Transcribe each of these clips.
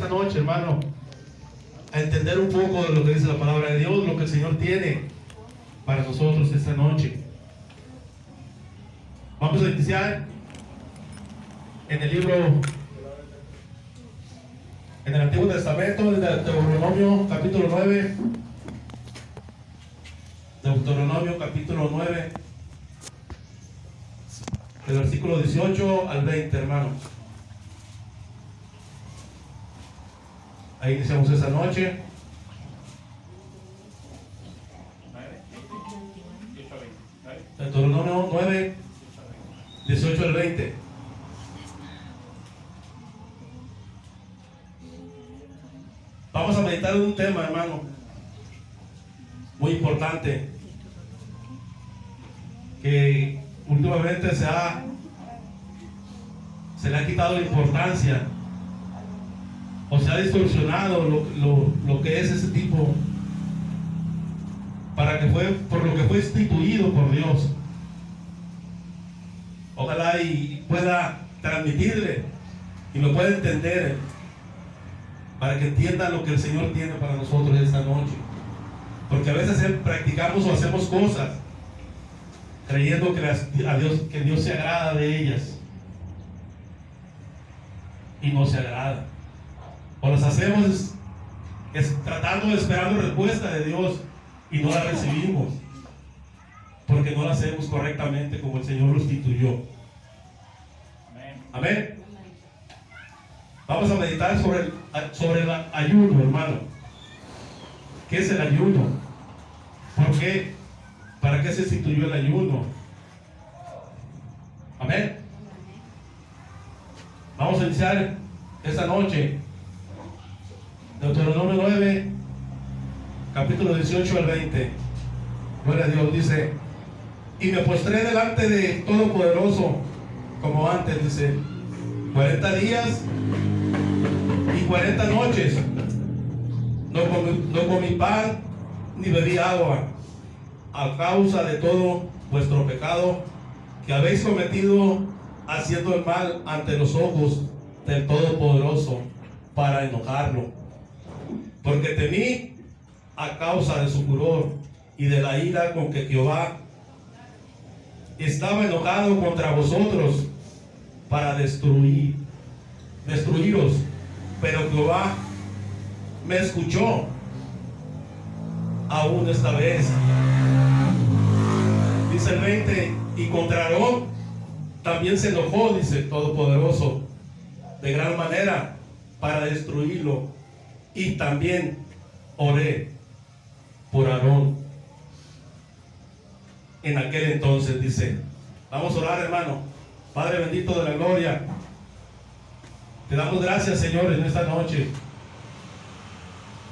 esta noche, hermano, a entender un poco de lo que dice la palabra de Dios, lo que el Señor tiene para nosotros esta noche. Vamos a iniciar en el libro, en el Antiguo Testamento, de Deuteronomio capítulo 9. Deuteronomio capítulo 9, del versículo 18 al 20, hermano. Ahí iniciamos esta noche. Deuteronomio 9, 18 al 20. Vamos a meditar en un tema, hermano, muy importante, que últimamente se le ha quitado la importancia, o se ha distorsionado lo que es ese tipo, por lo que fue instituido por Dios. Ojalá y pueda transmitirle y lo pueda entender, para que entienda lo que el Señor tiene para nosotros esta noche. Porque a veces practicamos o hacemos cosas creyendo que Dios se agrada de ellas, y no se agrada. O las hacemos tratando de esperar respuesta de Dios y no la recibimos, porque no la hacemos correctamente como el Señor lo instituyó. Amén. Vamos a meditar sobre el ayuno, hermano. ¿Qué es el ayuno? ¿Por qué? ¿Para qué se instituyó el ayuno? Amén. Vamos a iniciar esta noche Deuteronomio 9, capítulo 18 al 20. Gloria a Dios. Dice: y me postré delante de Todopoderoso como antes, dice, 40 días y 40 noches. No comí pan ni bebí agua, a causa de todo vuestro pecado que habéis cometido, haciendo el mal ante los ojos del Todopoderoso, para enojarlo. Porque temí a causa de su furor y de la ira con que Jehová estaba enojado contra vosotros, para destruiros. Pero Jehová me escuchó aún esta vez. Dice el 20: y contra Aarón también se enojó, dice el Todopoderoso, de gran manera, para destruirlo. Y también oré por Aarón en aquel entonces. Dice, vamos a orar, hermano. Padre bendito de la gloria, te damos gracias, Señor, en esta noche,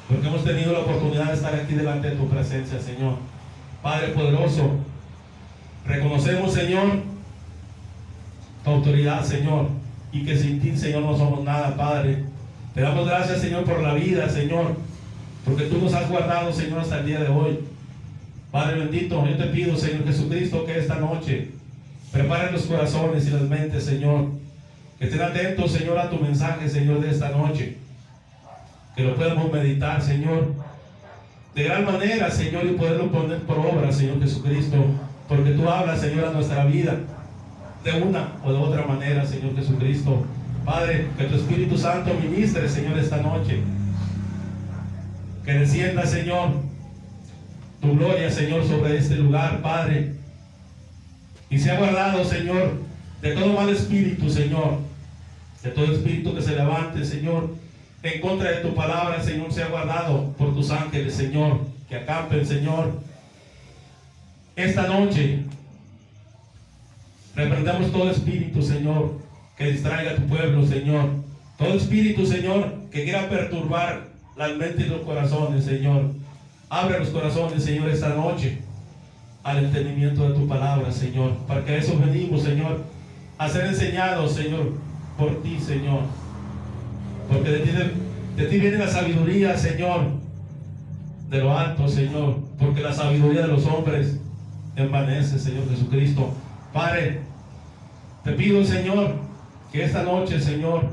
porque hemos tenido la oportunidad de estar aquí delante de tu presencia, Señor. Padre poderoso, reconocemos, Señor, tu autoridad, Señor, y que sin ti, Señor, no somos nada, Padre. Te damos gracias, Señor, por la vida, Señor, porque tú nos has guardado, Señor, hasta el día de hoy. Padre bendito, yo te pido, Señor Jesucristo, que esta noche preparen los corazones y las mentes, Señor, que estén atentos, Señor, a tu mensaje, Señor, de esta noche, que lo podamos meditar, Señor, de gran manera, Señor, y poderlo poner por obra, Señor Jesucristo, porque tú hablas, Señor, a nuestra vida de una o de otra manera, Señor Jesucristo. Padre, que tu Espíritu Santo ministre, Señor, esta noche, que descienda, Señor, tu gloria, Señor, sobre este lugar, Padre, y sea guardado, Señor, de todo mal espíritu, Señor, de todo espíritu que se levante, Señor, en contra de tu palabra, Señor, sea guardado por tus ángeles, Señor, que acampen, Señor, esta noche. Reprendemos todo espíritu, Señor, que distraiga a tu pueblo, Señor. Todo espíritu, Señor, que quiera perturbar las mentes y los corazones, Señor. Abre los corazones, Señor, esta noche al entendimiento de tu palabra, Señor. Para que a eso venimos, Señor, a ser enseñados, Señor, por ti, Señor. Porque de ti viene la sabiduría, Señor, de lo alto, Señor. Porque la sabiduría de los hombres envanece, Señor Jesucristo. Padre, te pido, Señor, que esta noche, Señor,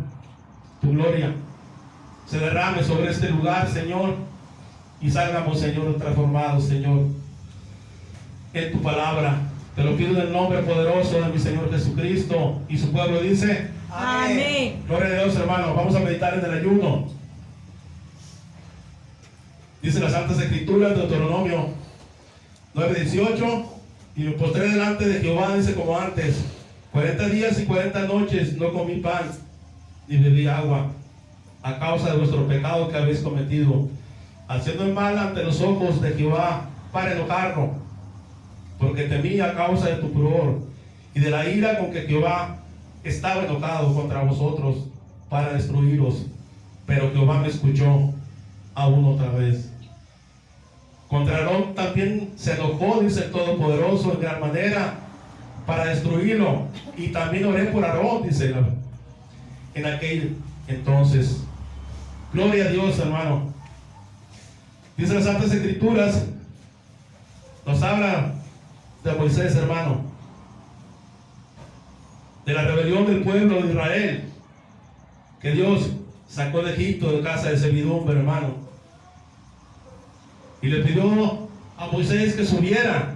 tu gloria se derrame sobre este lugar, Señor, y salgamos, Señor, transformados, Señor, en tu palabra. Te lo pido en el nombre poderoso de mi Señor Jesucristo. Y su pueblo dice: Amén. Gloria a Dios, hermano. Vamos a meditar en el ayuno. Dice las Santas Escrituras, Deuteronomio 9:18: y me postré delante de Jehová, dice, como antes, 40 días y 40 noches no comí pan ni bebí agua, a causa de vuestro pecado que habéis cometido, haciendo el mal ante los ojos de Jehová, para enojarlo, porque temí a causa de tu furor y de la ira con que Jehová estaba enojado contra vosotros para destruiros. Pero Jehová me escuchó aún otra vez. Contra Aarón también se enojó, dice el Todopoderoso, en gran manera, para destruirlo. Y también oré por Aarón, dice, en aquel entonces. Gloria a Dios, hermano. Dice las Santas Escrituras, nos habla de Moisés, hermano, de la rebelión del pueblo de Israel, que Dios sacó de Egipto, de casa de servidumbre, hermano, y le pidió a Moisés que subiera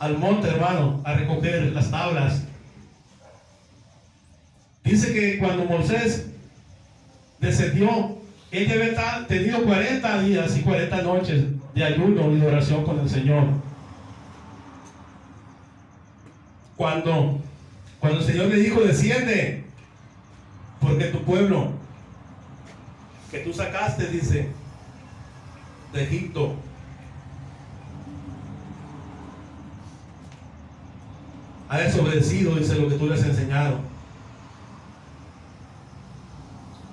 al monte, hermano, a recoger las tablas. Dice que cuando Moisés descendió, él ya había tenido 40 días y 40 noches de ayuno y de oración con el Señor. Cuando el Señor le dijo: desciende, porque tu pueblo que tú sacaste, dice, de Egipto, ha desobedecido, dice, lo que tú les has enseñado.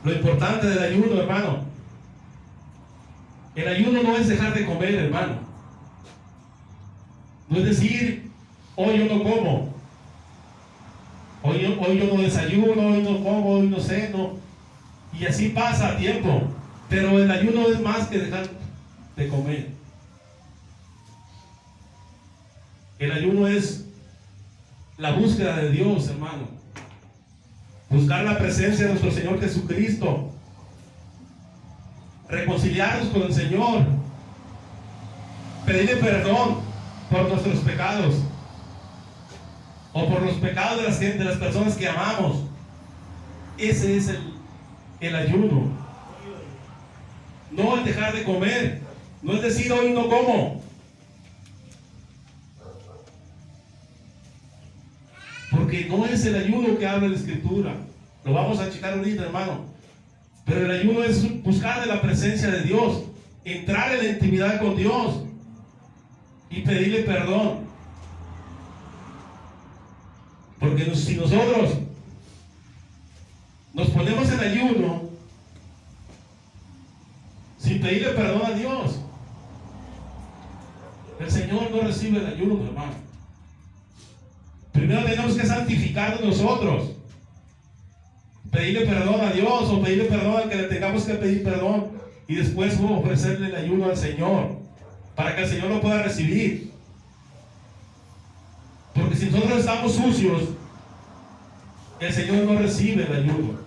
Lo importante del ayuno, hermano, el ayuno no es dejar de comer, hermano. No es decir: hoy yo no como, hoy yo no desayuno, hoy no como, hoy no ceno, y así pasa tiempo. Pero el ayuno es más que dejar de comer. El ayuno es la búsqueda de Dios, hermano. Buscar la presencia de nuestro Señor Jesucristo, reconciliarnos con el Señor, pedirle perdón por nuestros pecados o por los pecados de las personas que amamos. Ese es el ayuno. No es dejar de comer, no es decir: hoy no como, porque no es el ayuno que habla la Escritura. Lo vamos a checar ahorita, hermano. Pero el ayuno es buscar de la presencia de Dios, entrar en la intimidad con Dios y pedirle perdón. Porque si nosotros nos ponemos en ayuno sin pedirle perdón a Dios, el Señor no recibe el ayuno, hermano. Primero tenemos que santificarnos nosotros, pedirle perdón a Dios o pedirle perdón al que le tengamos que pedir perdón, y después ofrecerle el ayuno al Señor para que el Señor lo pueda recibir. Porque si nosotros estamos sucios, el Señor no recibe el ayuno.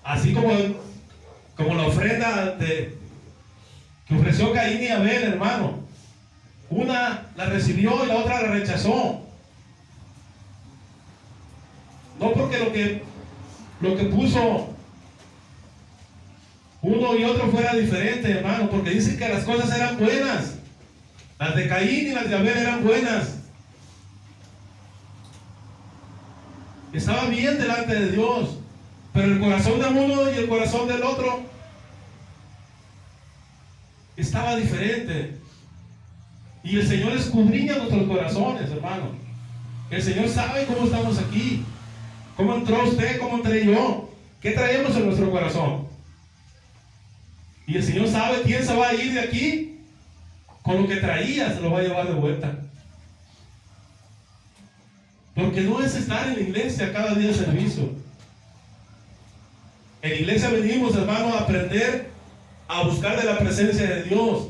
Así como la ofrenda que ofreció Caín y Abel, hermano. Una la recibió y la otra la rechazó. No porque lo que puso uno y otro fuera diferente, hermano, porque dicen que las cosas eran buenas. Las de Caín y las de Abel eran buenas. Estaba bien delante de Dios, pero el corazón de uno y el corazón del otro estaba diferente. Y el Señor escudriña nuestros corazones, hermano. El Señor sabe cómo estamos aquí, cómo entró usted, cómo entré yo, qué traemos en nuestro corazón. Y el Señor sabe quién se va a ir de aquí con lo que traía, se lo va a llevar de vuelta. Porque no es estar en la iglesia cada día de servicio. En la iglesia venimos, hermano, a aprender a buscar de la presencia de Dios,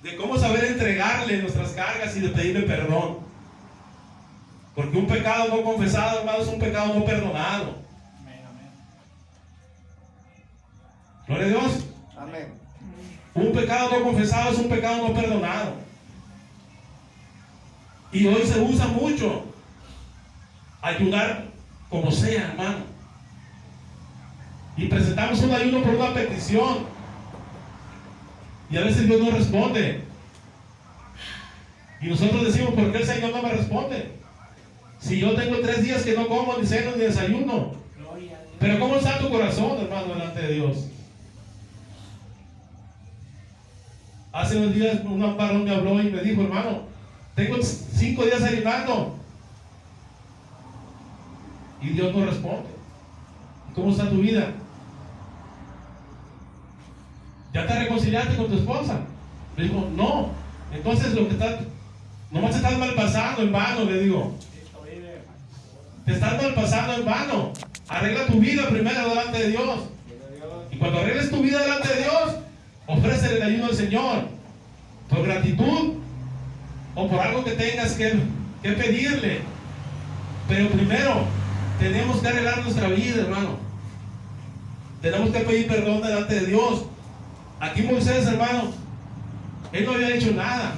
de cómo saber entregarle nuestras cargas y de pedirle perdón. Porque un pecado no confesado, hermano, es un pecado no perdonado. Amén, amén. Gloria a Dios. Amén. Un pecado no confesado es un pecado no perdonado. Y hoy se usa mucho ayunar como sea, hermano. Y presentamos un ayuno por una petición. Y a veces Dios no responde. Y nosotros decimos, ¿por qué el Señor no me responde? Si yo tengo 3 días que no como ni ceno ni desayuno. Gloria a Dios. Pero ¿cómo está tu corazón, hermano, delante de Dios? Hace unos días un varón me habló y me dijo, hermano, tengo 5 días ayunando y Dios no responde. ¿Cómo está tu vida? ¿Ya te reconciliaste con tu esposa? Le dijo, no. Entonces lo que está, nomás te estás malpasando en vano, le digo. Cristo vive. Te estás malpasando en vano. Arregla tu vida primero delante de Dios. Y cuando arregles tu vida delante de Dios, ofrécele el ayuno al Señor. Por gratitud o por algo que tengas que pedirle. Pero primero tenemos que arreglar nuestra vida, hermano. Tenemos que pedir perdón delante de Dios. Aquí Moisés, hermano, él no había hecho nada.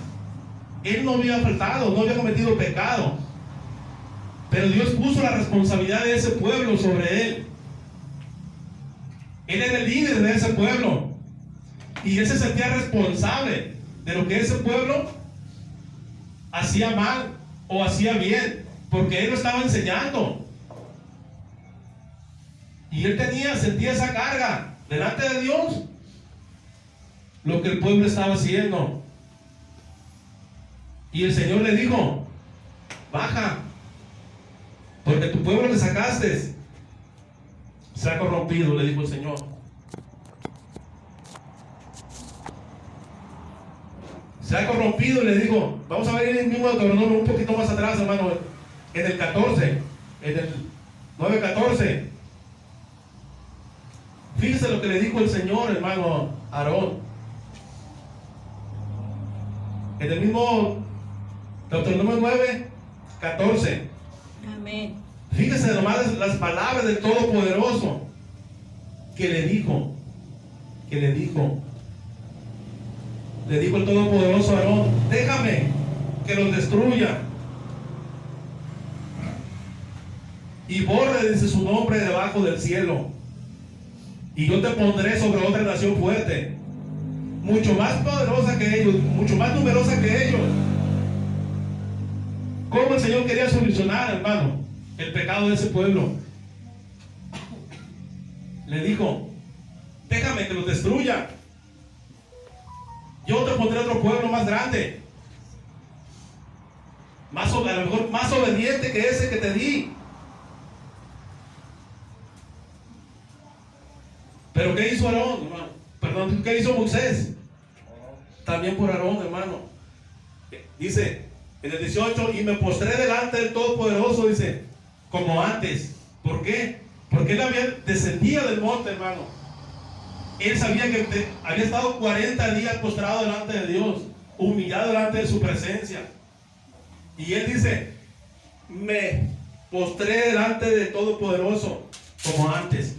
Él no había faltado, no había cometido pecado. Pero Dios puso la responsabilidad de ese pueblo sobre él. Él era el líder de ese pueblo. Y él se sentía responsable de lo que ese pueblo hacía mal o hacía bien. Porque él lo estaba enseñando. Y él sentía esa carga delante de Dios. Lo que el pueblo estaba haciendo. Y el Señor le dijo, baja, porque tu pueblo que sacaste se ha corrompido, le dijo el Señor. Se ha corrompido, y le digo, vamos a ver el mismo Deuteronomio un poquito más atrás, hermano, en el 14, en el 9:14. Fíjese lo que le dijo el Señor, hermano, a Aarón. En el mismo Deuteronomio 9:14. Amén. Fíjese nomás las palabras del Todopoderoso que le dijo el Todopoderoso a Aarón, déjame que los destruya y borre, dice, su nombre debajo del cielo, y yo te pondré sobre otra nación fuerte, mucho más poderosa que ellos, mucho más numerosa que ellos. ¿Cómo el Señor quería solucionar, hermano, el pecado de ese pueblo? Le dijo, déjame que los destruya, yo te pondré otro pueblo más grande, a lo mejor más obediente que ese que te di. Pero ¿qué hizo Aarón, hermano? Perdón, ¿qué hizo Moisés? También por Aarón, hermano. Dice en el 18, y me postré delante del Todopoderoso, dice, como antes. ¿Por qué? Porque él descendía del monte, hermano. Él sabía que había estado 40 días postrado delante de Dios, humillado delante de su presencia. Y él dice, me postré delante del Todopoderoso como antes,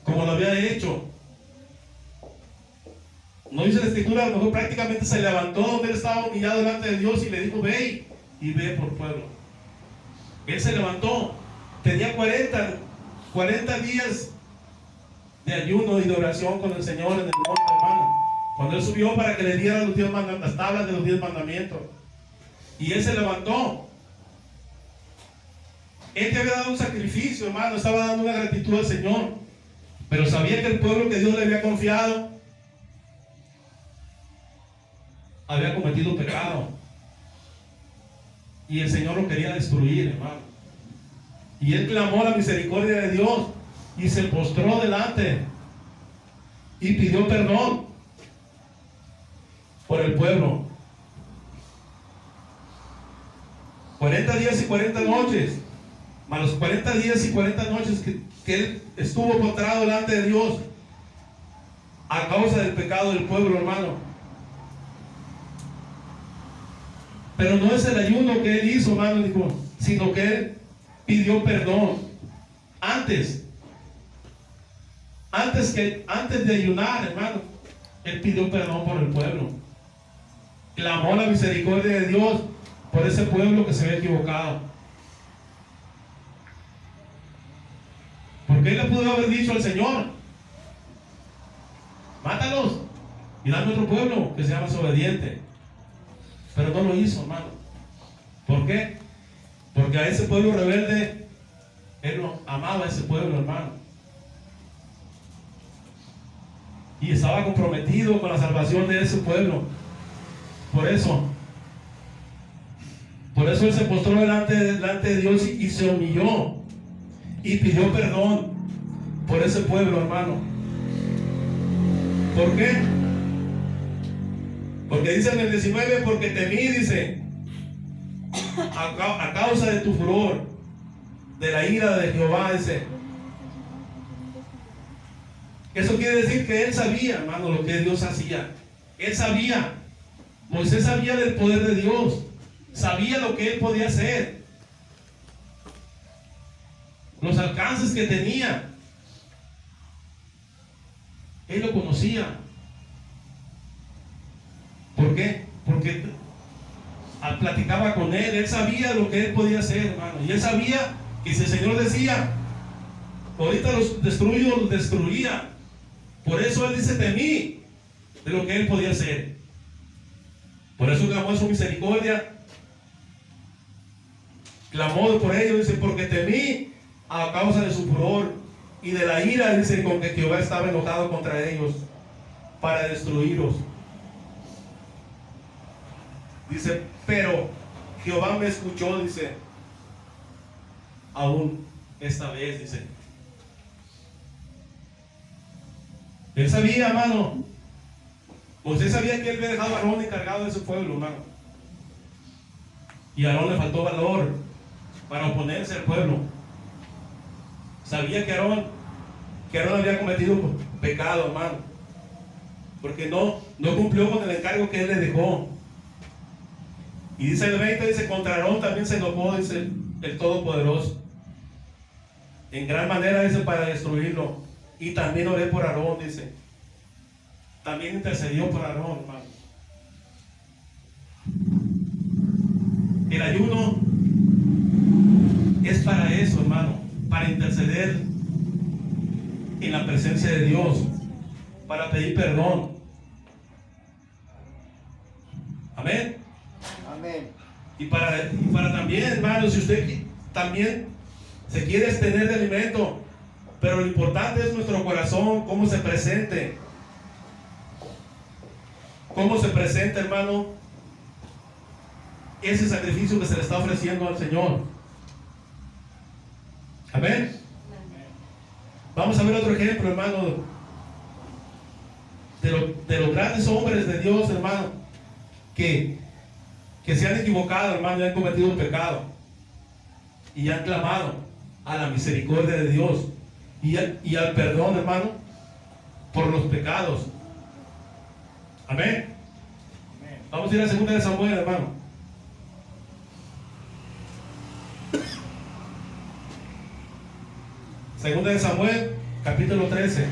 como lo había hecho. No dice la Escritura, a lo mejor prácticamente se levantó donde él estaba humillado delante de Dios y le dijo, ve y ve por pueblo. Él se levantó, tenía 40 días de ayuno y de oración con el Señor en el monte, hermano. Cuando él subió para que le diera las tablas de los 10 mandamientos. Y él se levantó. Él te había dado un sacrificio, hermano, estaba dando una gratitud al Señor. Pero sabía que el pueblo que Dios le había confiado había cometido pecado. Y el Señor lo quería destruir, hermano. Y él clamó la misericordia de Dios y se postró delante y pidió perdón por el pueblo. 40 días y 40 noches, más los 40 días y 40 noches que él estuvo postrado delante de Dios a causa del pecado del pueblo, hermano. Pero no es el ayuno que él hizo, hermano. Dijo, sino que él pidió perdón antes de ayunar, hermano. Él pidió perdón por el pueblo, clamó la misericordia de Dios por ese pueblo que se había equivocado. Porque él le pudo haber dicho al Señor: mátalos y dame otro pueblo que sea más obediente. Pero no lo hizo, hermano. ¿Por qué? Porque a ese pueblo rebelde, él no amaba a ese pueblo, hermano. Y estaba comprometido con la salvación de ese pueblo. Por eso él se postró delante de Dios y se humilló y pidió perdón por ese pueblo, hermano. ¿Por qué? Porque dice en el 19: porque temí, dice, a causa de tu furor, de la ira de Jehová, dice. Eso quiere decir que él sabía, hermano, lo que Dios hacía. Él sabía. Moisés sabía del poder de Dios. Sabía lo que él podía hacer. Los alcances que tenía. Él lo conocía. ¿Por qué? Porque platicaba con él sabía lo que él podía hacer, hermano. Y él sabía que si el Señor decía: ahorita los destruyo, los destruía. Por eso él dice: temí de lo que él podía hacer. Por eso clamó su misericordia. Clamó por ellos, dice: porque temí a causa de su furor y de la ira, dice, con que Jehová estaba enojado contra ellos para destruirlos. Dice: pero Jehová me escuchó, dice, aún esta vez, dice. Él sabía, hermano. Moisés sabía que él había dejado a Aarón encargado de su pueblo, hermano. Y a Aarón le faltó valor para oponerse al pueblo. Sabía que Aarón había cometido pecado, hermano, porque no cumplió con el encargo que él le dejó. Y dice el 20, dice: contra Aarón también se enojó, dice el Todopoderoso, en gran manera, dice, para destruirlo. Y también oré por Aarón, dice. También intercedió por Aarón, hermano. El ayuno es para eso, hermano, para interceder en la presencia de Dios, para pedir perdón. Amén. Amén. Y para también, hermano, si usted también se quiere extender de alimento, pero lo importante es nuestro corazón, cómo se presente. Cómo se presenta, hermano, ese sacrificio que se le está ofreciendo al Señor. Amén. Vamos a ver otro ejemplo, hermano, de los grandes hombres de Dios, hermano, que se han equivocado, hermano, y han cometido un pecado y han clamado a la misericordia de Dios y al perdón, hermano, por los pecados. Amén. Vamos a ir a 2 de Samuel, hermano. Segunda de Samuel, capítulo 13.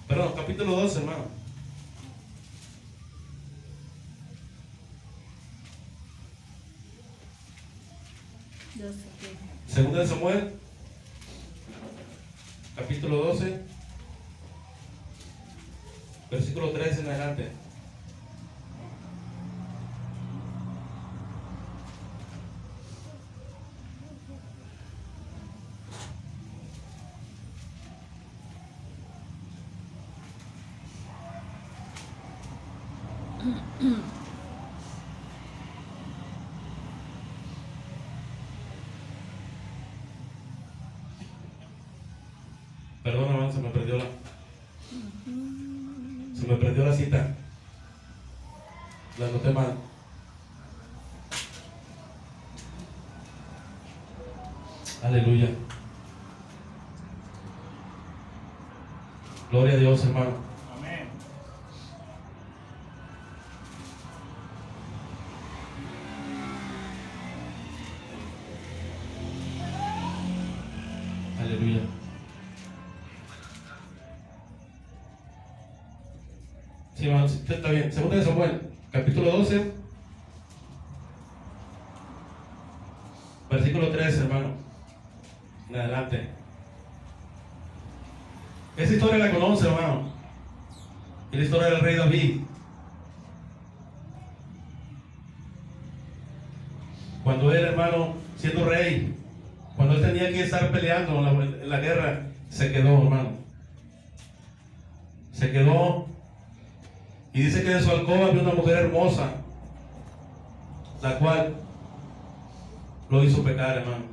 Perdón, capítulo 12, hermano. Segunda de Samuel, capítulo 12, versículo 13 en adelante. Perdón, hermano, se me perdió la cita. La anoté mal. Aleluya. Gloria a Dios, hermano. Amén. Aleluya. Sí, hermano, sí, está bien. Segunda de Samuel, capítulo 12, versículo 13, hermano. En adelante. Esa historia la conoce, hermano. Es la historia del rey David. Cuando él, hermano, siendo rey, cuando él tenía que estar peleando en la guerra, se quedó, hermano. Se quedó. Y dice que de su alcoba había una mujer hermosa, la cual lo hizo pecar, hermano.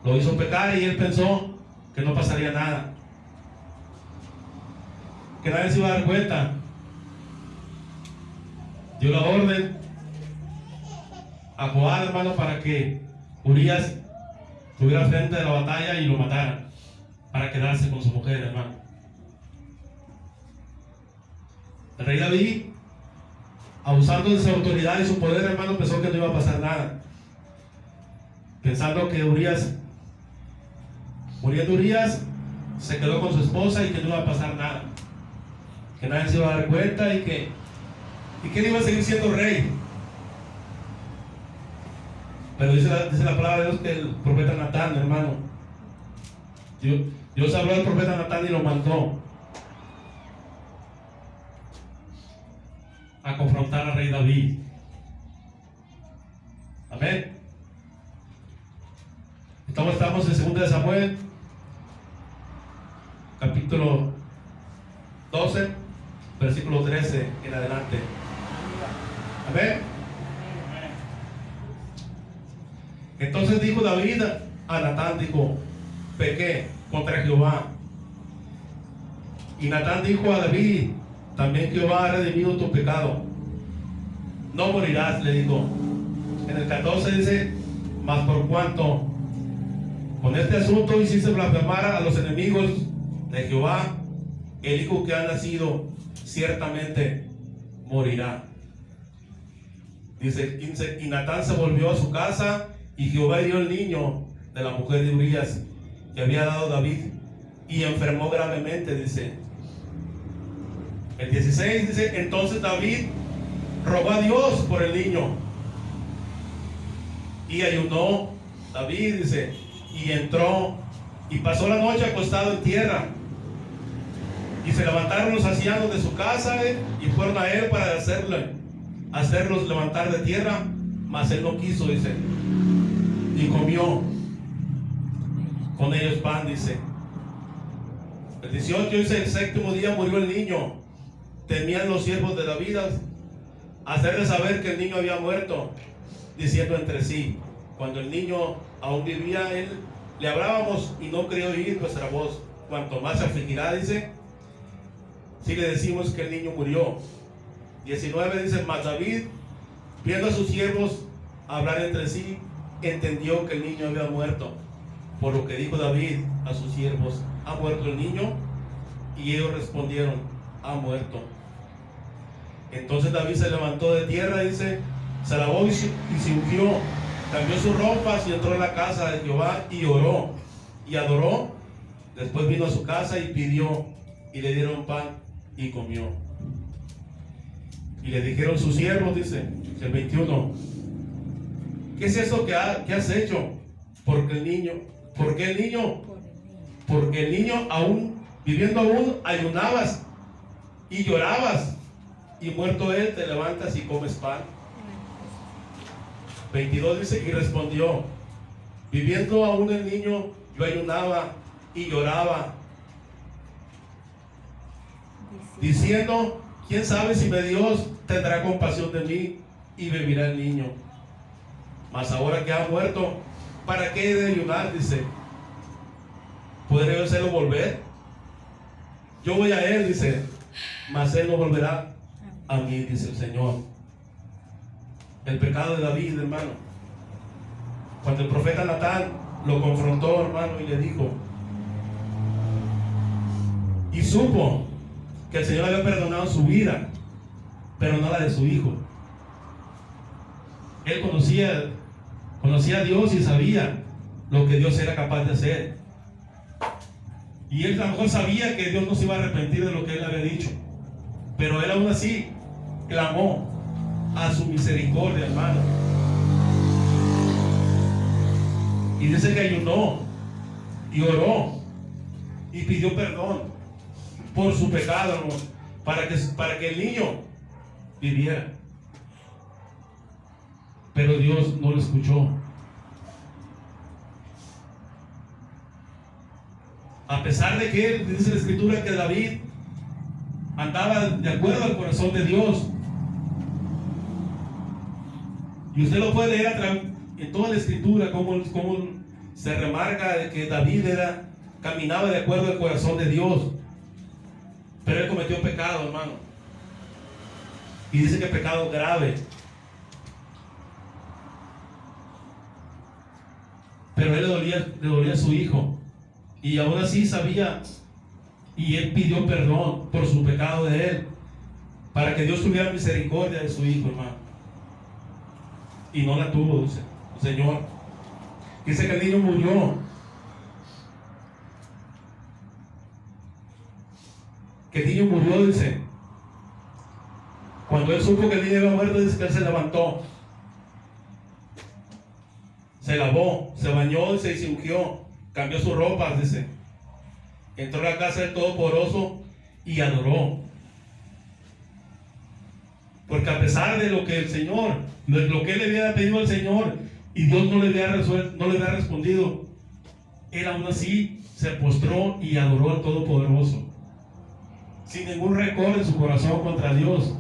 Lo hizo pecar y él pensó que no pasaría nada, que nadie se iba a dar cuenta. Dio la orden a Joab, hermano, para que Urías estuviera frente de la batalla y lo matara, para quedarse con su mujer, hermano. El rey David, abusando de su autoridad y su poder, hermano, pensó que no iba a pasar nada, pensando que muriendo Urías, se quedó con su esposa y que no iba a pasar nada, que nadie se iba a dar cuenta y que él iba a seguir siendo rey. Pero dice la palabra de Dios que el profeta Natán, hermano, Dios habló al profeta Natán y lo mandó a confrontar al rey David. Amén. Estamos en 2 de Samuel, capítulo 12, versículo 13 en adelante. Amén. Entonces dijo David a Natán, dijo: pequé contra Jehová. Y Natán dijo a David: también Jehová ha redimido tu pecado, no morirás, le dijo. En el 14 dice: mas por cuanto con este asunto hiciste blasfemar a los enemigos de Jehová, el hijo que ha nacido ciertamente morirá. Dice el 15: y Natán se volvió a su casa, y Jehová hirió el niño de la mujer de Urías que había dado David, y enfermó gravemente, dice. El 16 dice: entonces David rogó a Dios por el niño, y ayunó David, dice, y entró y pasó la noche acostado en tierra. Y se levantaron los ancianos de su casa y fueron a él para hacerlos levantar de tierra, mas él no quiso, dice, y comió con ellos pan, dice. El 18 dice: el séptimo día murió el niño. Temían los siervos de David hacerle saber que el niño había muerto, diciendo entre sí: cuando el niño aún vivía, él le hablábamos y no quería oír nuestra voz. Cuanto más se afligirá, dice, si le decimos que el niño murió. 19 dice: mas David, viendo a sus siervos hablar entre sí, entendió que el niño había muerto. Por lo que dijo David a sus siervos: ¿ha muerto el niño? Y ellos respondieron: ha muerto. Entonces David se levantó de tierra, dice, se lavó y se ungió, cambió sus ropas y entró en la casa de Jehová y oró y adoró. Después vino a su casa y pidió, y le dieron pan y comió. Y le dijeron sus siervos, dice el 21: ¿qué es eso que has hecho? Porque el niño, porque el niño aún, viviendo aún, ayunabas y llorabas, y muerto él te levantas y comes pan. 22 dice: y respondió: viviendo aún el niño, yo ayunaba y lloraba, diciendo: quién sabe si mi Dios tendrá compasión de mí y vivirá el niño. Mas ahora que ha muerto, ¿para qué he de ayunar? Dice, ¿podré yo hacerlo volver? Yo voy a él, dice, mas él no volverá a mí, dice el Señor. El pecado de David, hermano. Cuando el profeta Natán lo confrontó, hermano, y le dijo: y supo que el Señor había perdonado su vida, pero no la de su hijo. Él conocía a Dios y sabía lo que Dios era capaz de hacer. Y él a lo mejor sabía que Dios no se iba a arrepentir de lo que él había dicho, pero él aún así clamó a su misericordia, hermano. Y dice que ayunó y oró y pidió perdón por su pecado, hermano, para que el niño viviera. Pero Dios no lo escuchó. A pesar de que dice la escritura que David andaba de acuerdo al corazón de Dios. Y usted lo puede leer en toda la escritura, cómo se remarca de que David caminaba de acuerdo al corazón de Dios. Pero él cometió pecado, hermano. Y dice que pecado grave. Pero él le dolía a su hijo. Y aún así sabía. Y él pidió perdón por su pecado de él. Para que Dios tuviera misericordia de su hijo, hermano. Y no la tuvo, dice el Señor. Dice que el niño murió. Que el niño murió, dice. Cuando él supo que el niño había muerto, dice que él se levantó. Se lavó, se bañó y se ungió. Cambió sus ropas, dice. Entró a la casa del Todopoderoso y adoró. Porque a pesar de lo que el Señor, lo que él le había pedido al Señor, y Dios no le había respondido, él aún así se postró y adoró al Todopoderoso, sin ningún rencor en su corazón contra Dios.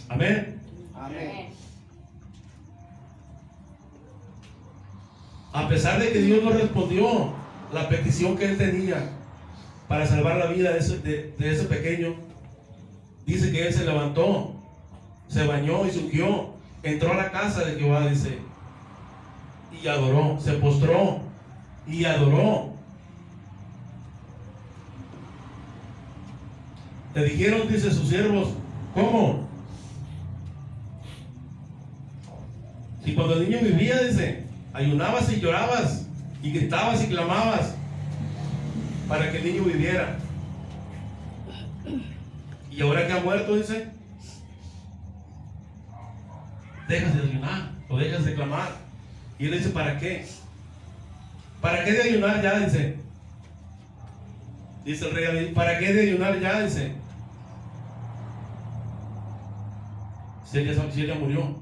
Amén. Amén. A pesar de que Dios no respondió la petición que él tenía para salvar la vida de ese pequeño, dice que él se levantó, se bañó y se ungió, entró a la casa de Jehová, dice, y adoró, se postró y adoró. Le dijeron, dice, sus siervos, ¿cómo? Si cuando el niño vivía, dice, ayunabas y llorabas y gritabas y clamabas para que el niño viviera. Y ahora que ha muerto, dice, dejas de ayunar o dejas de clamar. Y él dice, ¿para qué? ¿Para qué de ayunar ya? Dice el rey David, ¿para qué de ayunar ya? Dice, si él ya murió.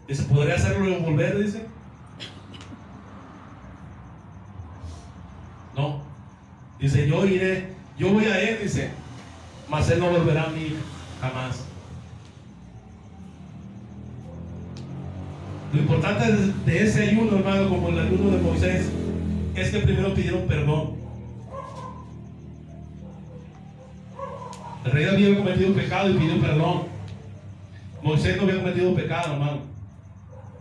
Dice, ¿podría hacerlo volver? Dice, no. Dice, yo voy a él, dice, mas él no volverá a mí jamás. Lo importante de ese ayuno, hermano, como el ayuno de Moisés, es que primero pidieron perdón. El rey había cometido pecado y pidió perdón. Moisés no había cometido pecado, hermano,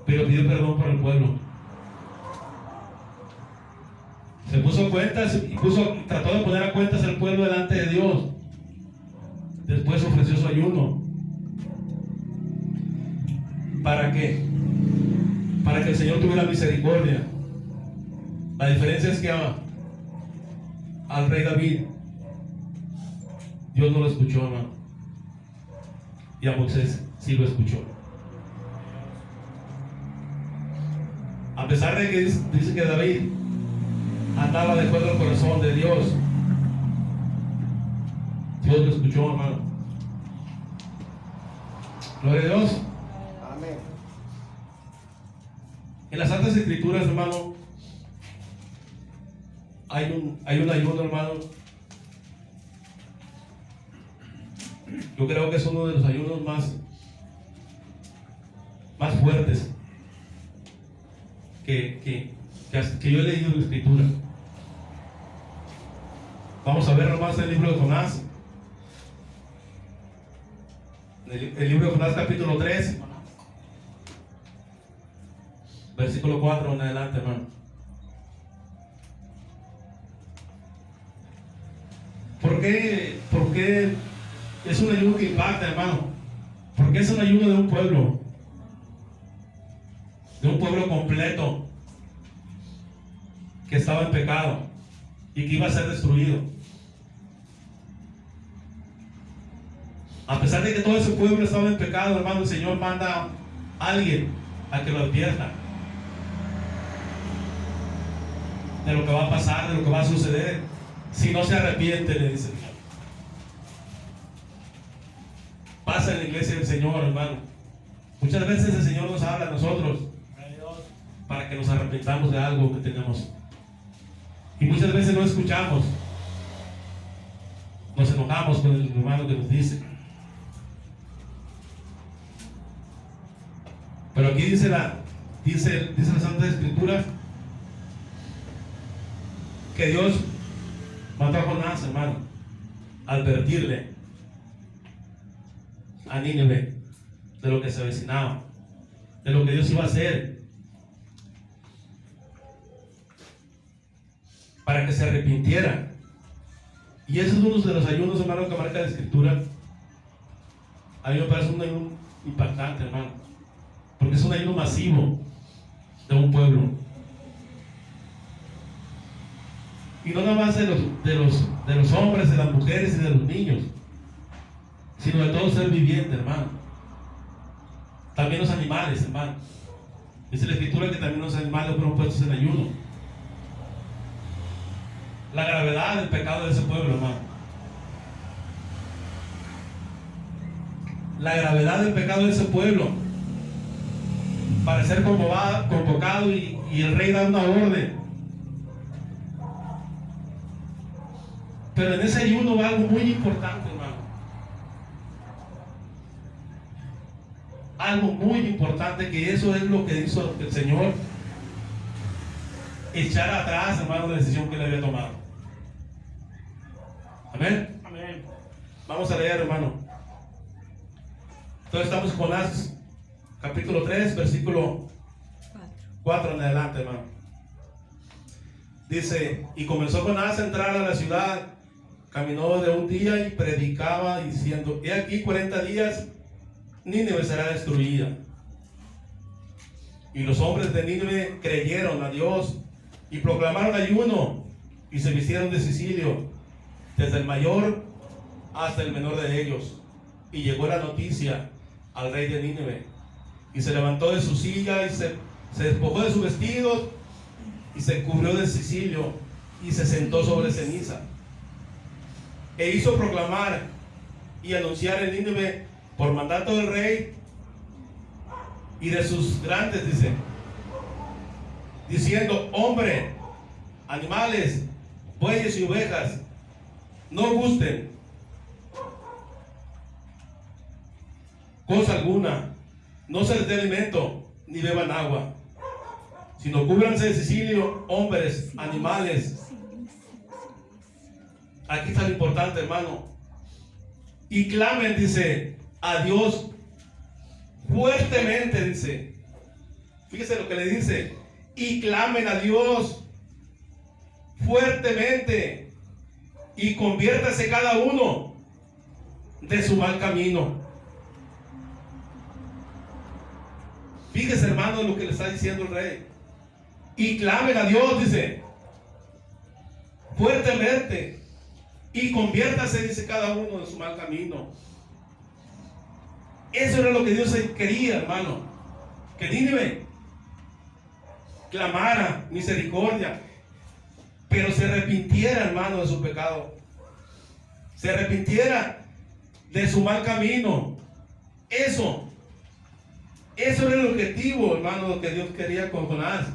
pero pidió perdón por el pueblo. Se puso cuentas y trató de poner a cuentas el pueblo delante de Dios. Después ofreció su ayuno. ¿Para qué? Para que el Señor tuviera misericordia. La diferencia es que al rey David, Dios no lo escuchó, hermano. Y a Moisés sí lo escuchó. A pesar de que dice que David andaba de acuerdo al corazón de Dios, Dios lo escuchó, hermano. Gloria a Dios. Amén. En las Santas Escrituras, hermano, hay un ayuno, hermano. Yo creo que es uno de los ayunos más fuertes que yo he leído en la Escritura. Vamos a ver nomás el libro de Jonás. El libro de Jonás, capítulo 3. Versículo 4 en adelante, hermano. ¿Por qué es un ayuno que impacta, hermano? Porque es un ayuno de un pueblo completo que estaba en pecado y que iba a ser destruido. A pesar de que todo ese pueblo estaba en pecado, hermano, el Señor manda a alguien a que lo advierta de lo que va a pasar, de lo que va a suceder si no se arrepiente, le dice. Pasa en la iglesia del Señor, hermano. Muchas veces el Señor nos habla a nosotros para que nos arrepentamos de algo que tenemos, y muchas veces no escuchamos, nos enojamos con el hermano que nos dice. Pero aquí dice la Santa Escritura que Dios mandó a Jonás, hermano, a advertirle a Nínive de lo que se avecinaba, de lo que Dios iba a hacer, para que se arrepintiera. Y ese es uno de los ayunos, hermano, que marca la Escritura. A mí me parece un ayuno impactante, hermano, porque es un ayuno masivo de un pueblo, y no nada más de los hombres, de las mujeres y de los niños, sino de todo ser viviente, hermano. También los animales, hermano. Dice la Escritura que también los animales fueron puestos en ayuno. La gravedad del pecado de ese pueblo, hermano. La gravedad del pecado de ese pueblo, para ser convocado y el rey da una orden. Pero en ese ayuno va algo muy importante, hermano. Algo muy importante, que eso es lo que hizo el Señor echar atrás, hermano, la decisión que le había tomado. Amén. Amén. Vamos a leer, hermano. Entonces estamos con Jonás, capítulo 3, versículo 4 en adelante, hermano. Dice: y comenzó Jonás a entrar a la ciudad, caminó de un día y predicaba diciendo: he aquí 40 días, Nínive será destruida. Y los hombres de Nínive creyeron a Dios y proclamaron ayuno y se vistieron de cisilio, desde el mayor hasta el menor de ellos. Y llegó la noticia al rey de Nínive, y se levantó de su silla y se despojó de sus vestidos y se cubrió de cisilio y se sentó sobre ceniza, e hizo proclamar y anunciar en Nínive por mandato del rey y de sus grandes, dice, diciendo: hombre, animales, bueyes y ovejas, no gusten cosa alguna, no se les dé alimento ni beban agua, sino cúbranse de cisilio, hombres, animales. Aquí está lo importante, hermano. Y clamen, dice, a Dios fuertemente, dice. Fíjese lo que le dice: y clamen a Dios fuertemente, y conviértase cada uno de su mal camino. Fíjese, hermano, lo que le está diciendo el rey. Y clamen a Dios, dice, fuertemente, y conviértase, dice, cada uno de su mal camino. Eso era lo que Dios quería, hermano, que Nínive clamara misericordia, pero se arrepintiera, hermano, de su pecado, se arrepintiera de su mal camino. Eso era el objetivo, hermano, lo que Dios quería con Jonás.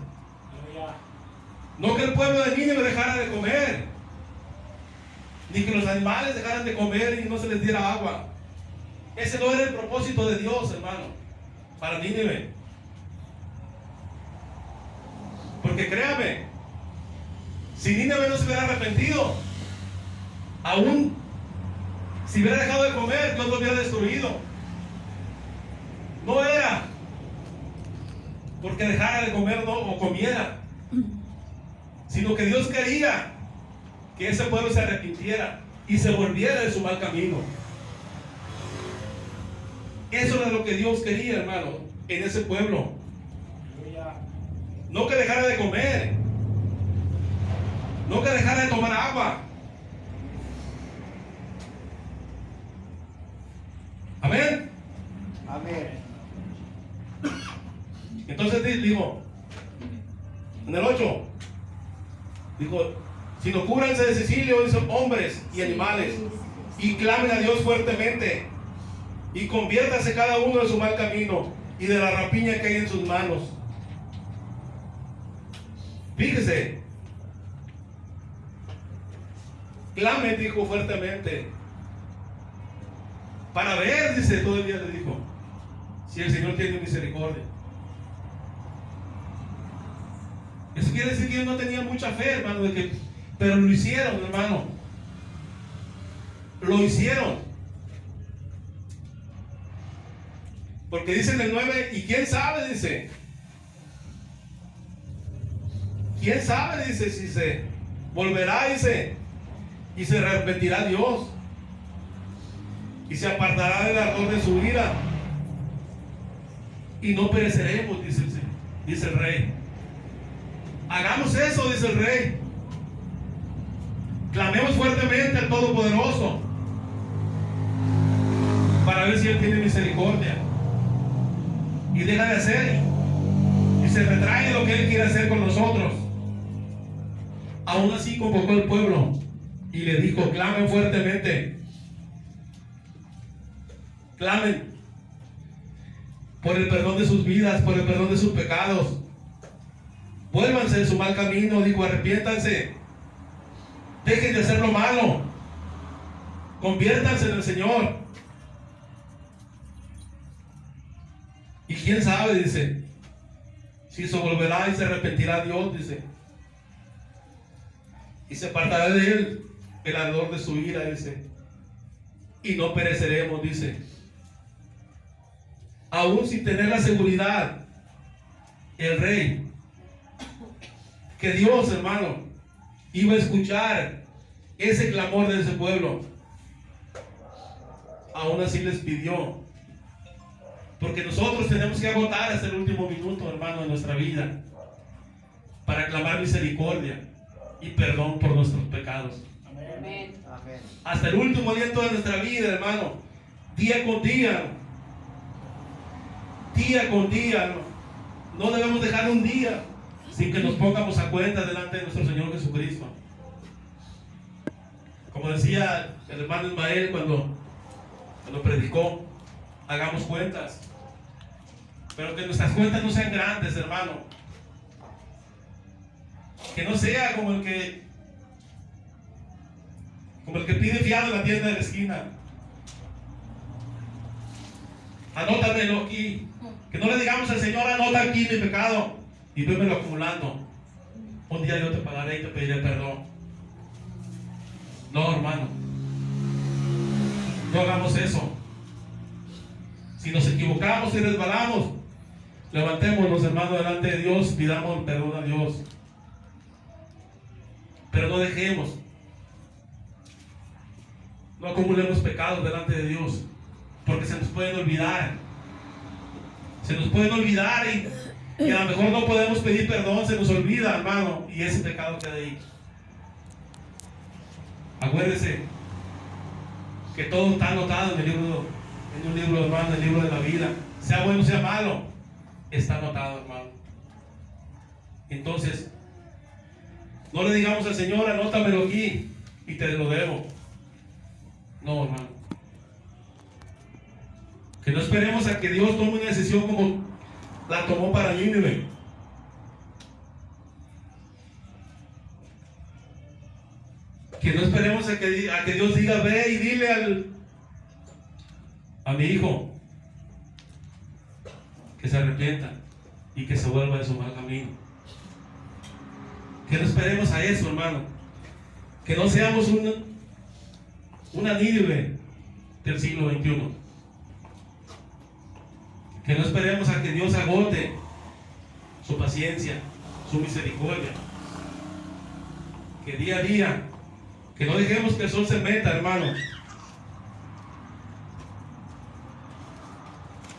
No que el pueblo de Nínive dejara de comer, ni que los animales dejaran de comer y no se les diera agua. Ese no era el propósito de Dios, hermano, para Nínive. Porque créame, si Nínive no se hubiera arrepentido, aún si hubiera dejado de comer, Dios lo hubiera destruido. No era por porque dejara de comer o comiera, sino que Dios quería que ese pueblo se arrepintiera y se volviera de su mal camino. Eso era lo que Dios quería, hermano, en ese pueblo. Aleluya. No que dejara de comer, no que dejara de tomar agua. Amén. Amén. Entonces dijo, en el 8, dijo, sino cúbranse de Sicilio, dice, hombres y animales, y clamen a Dios fuertemente, y conviértase cada uno de su mal camino y de la rapiña que hay en sus manos. Fíjese, clamen, dijo fuertemente, para ver, dice, todo el día le dijo, si el Señor tiene misericordia. Eso quiere decir que ellos no tenían mucha fe, hermano, pero lo hicieron, hermano. Lo hicieron. Porque dice en el 9, y quién sabe, dice. ¿Quién sabe, dice, si se volverá, dice, y se arrepentirá Dios? Y se apartará del ardor de su ira. Y no pereceremos, dice el rey. Hagamos eso, dice el rey. Clamemos fuertemente al Todopoderoso para ver si Él tiene misericordia y deja de hacer y se retrae de lo que Él quiere hacer con nosotros. Aún así convocó al pueblo y le dijo, clamen fuertemente, clamen por el perdón de sus vidas, por el perdón de sus pecados. Vuélvanse de su mal camino, dijo, arrepiéntanse, dejen de hacer lo malo, conviértanse en el Señor. Y quién sabe, dice, si se volverá y se arrepentirá Dios, dice, y se apartará de él el ardor de su ira, dice, y no pereceremos, dice. Aún sin tener la seguridad, el rey, que Dios, hermano, iba a escuchar ese clamor de ese pueblo, aún así les pidió, porque nosotros tenemos que agotar hasta el último minuto, hermano, de nuestra vida, para clamar misericordia y perdón por nuestros pecados. Amén. Amén. Hasta el último aliento de nuestra vida, hermano, día con día, no debemos dejar un día sin que nos pongamos a cuenta delante de nuestro Señor Jesucristo. Como decía el hermano Ismael cuando predicó, hagamos cuentas, pero que nuestras cuentas no sean grandes, hermano, que no sea como el que pide fiado en la tienda de la esquina. Anótamelo aquí, que no le digamos al Señor, anota aquí mi pecado y vémelo acumulando, un día yo te pagaré y te pediré perdón. No, hermano, no hagamos eso. Si nos equivocamos y resbalamos, levantémonos, hermano, delante de Dios, pidamos perdón a Dios, pero no dejemos, no acumulemos pecados delante de Dios, porque se nos pueden olvidar, y a lo mejor no podemos pedir perdón, se nos olvida, hermano, y ese pecado queda ahí. Acuérdese que todo está anotado en un libro, hermano, en el libro de la vida, sea bueno, sea malo, está anotado, hermano. Entonces, no le digamos al Señor, anótamelo aquí y te lo debo. No, hermano. Que no esperemos a que Dios tome una decisión como la tomó para Nínive. Que no esperemos a que Dios diga, ve y dile a mi hijo que se arrepienta y que se vuelva de su mal camino. Que no esperemos a eso, hermano. Que no seamos una Nínive del siglo XXI. Que no esperemos a que Dios agote su paciencia, su misericordia. Que día a día, que no dejemos que el sol se meta, hermano,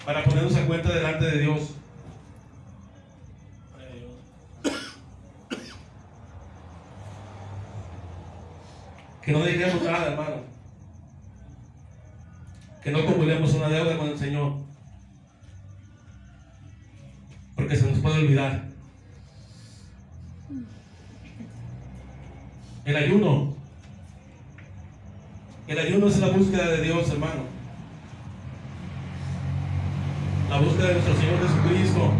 para ponernos a cuenta delante de Dios. Que no dejemos nada, hermano. Que no acumulemos una deuda con el Señor. Porque se nos puede olvidar. El ayuno. El ayuno es la búsqueda de Dios, hermano. La búsqueda de nuestro Señor Jesucristo.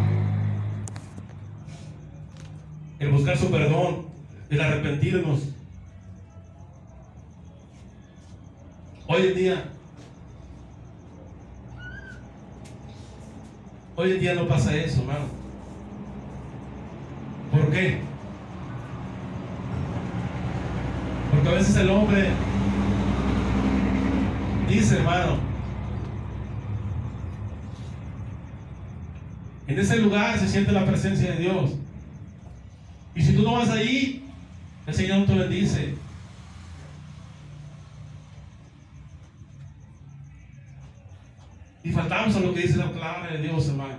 El buscar su perdón. El arrepentirnos. Hoy en día no pasa eso, hermano. ¿Por qué? Porque a veces el hombre dice, hermano, en ese lugar se siente la presencia de Dios. Y si tú no vas ahí, el Señor no te bendice. Y faltamos a lo que dice la palabra de Dios, hermano.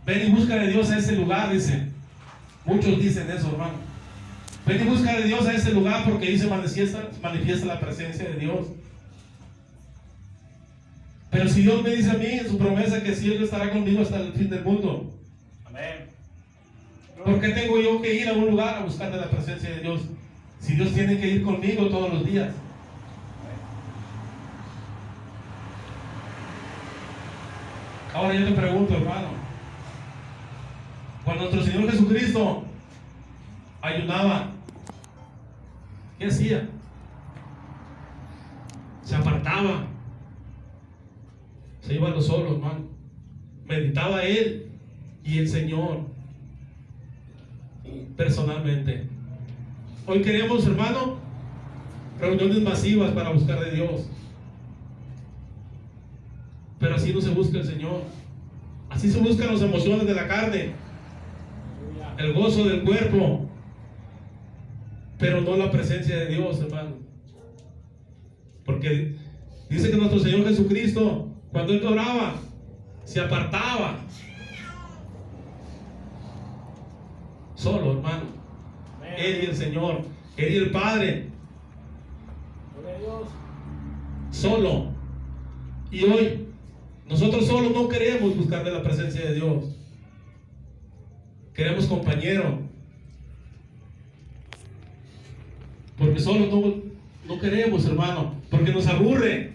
Ven y busca de Dios a ese lugar, dice. Muchos dicen eso, hermano. Ven y busca de Dios a ese lugar porque ahí se manifiesta la presencia de Dios. Pero si Dios me dice a mí en su promesa que si Él estará conmigo hasta el fin del mundo. Amén. ¿Por qué tengo yo que ir a un lugar a buscar de la presencia de Dios? Si Dios tiene que ir conmigo todos los días. Ahora yo te pregunto, hermano, cuando nuestro Señor Jesucristo ayunaba, ¿qué hacía? Se apartaba, se iba a lo solo, hermano, meditaba Él y el Señor personalmente. Hoy queremos, hermano, reuniones masivas para buscar de Dios. Pero así no se busca el Señor. Así se buscan las emociones de la carne, el gozo del cuerpo, pero no la presencia de Dios, hermano. Porque dice que nuestro Señor Jesucristo, cuando Él oraba, se apartaba solo, hermano. Él y el Señor, Él y el Padre, solo. Y hoy nosotros solo no queremos buscar de la presencia de Dios. Queremos compañero. Porque solo no queremos, hermano. Porque nos aburre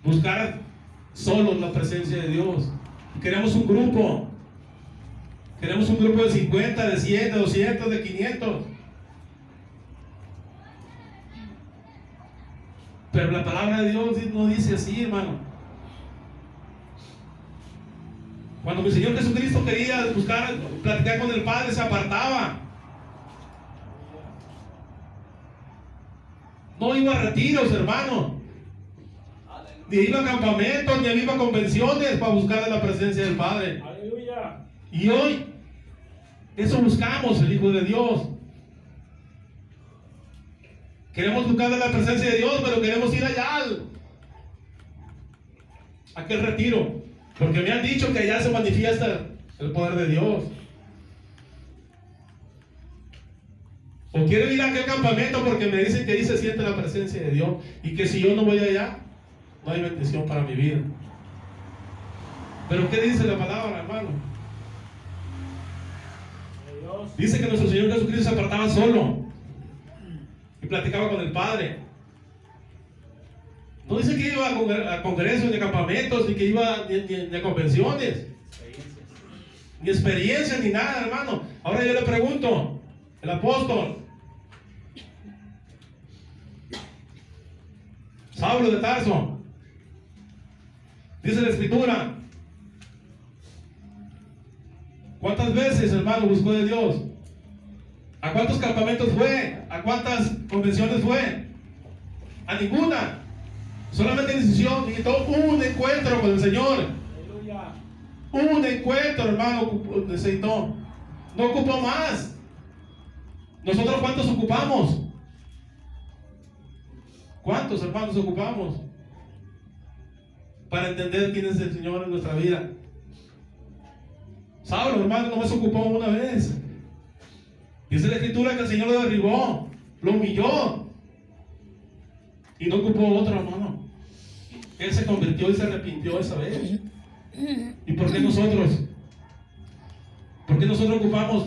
buscar solo la presencia de Dios. Queremos un grupo. Queremos un grupo de 50, de 100, de 200, de 500. Pero la palabra de Dios no dice así, hermano. Cuando mi Señor Jesucristo quería buscar, platicar con el Padre, se apartaba. No iba a retiros, hermano. Ni iba a campamentos, ni iba a convenciones para buscar de la presencia del Padre. Aleluya. Y hoy, eso buscamos, el Hijo de Dios. Queremos buscar de la presencia de Dios, pero queremos ir allá a aquel retiro. Porque me han dicho que allá se manifiesta el poder de Dios. O quiero ir a aquel campamento porque me dicen que ahí se siente la presencia de Dios. Y que si yo no voy allá, no hay bendición para mi vida. Pero ¿qué dice la palabra, hermano? Dice que nuestro Señor Jesucristo se apartaba solo y platicaba con el Padre. No dice que iba a congresos, ni a campamentos, ni que iba ni a convenciones, ni experiencias, ni nada, hermano. Ahora yo le pregunto, el apóstol Saulo de Tarso, dice la Escritura, ¿cuántas veces, hermano, buscó de Dios? ¿A cuántos campamentos fue? ¿A cuántas convenciones fue? A ninguna. Solamente necesitó un encuentro con el Señor. Aleluya. Un encuentro, hermano, necesitó. No ocupó más. ¿Nosotros cuántos ocupamos? ¿Cuántos hermanos ocupamos? Para entender quién es el Señor en nuestra vida. Saulo, hermano, no se ocupó una vez. Dice la Escritura que el Señor lo derribó, lo humilló. Y no ocupó otro, hermano. Él se convirtió y se arrepintió esa vez. ¿Y por qué nosotros? ¿Por qué nosotros ocupamos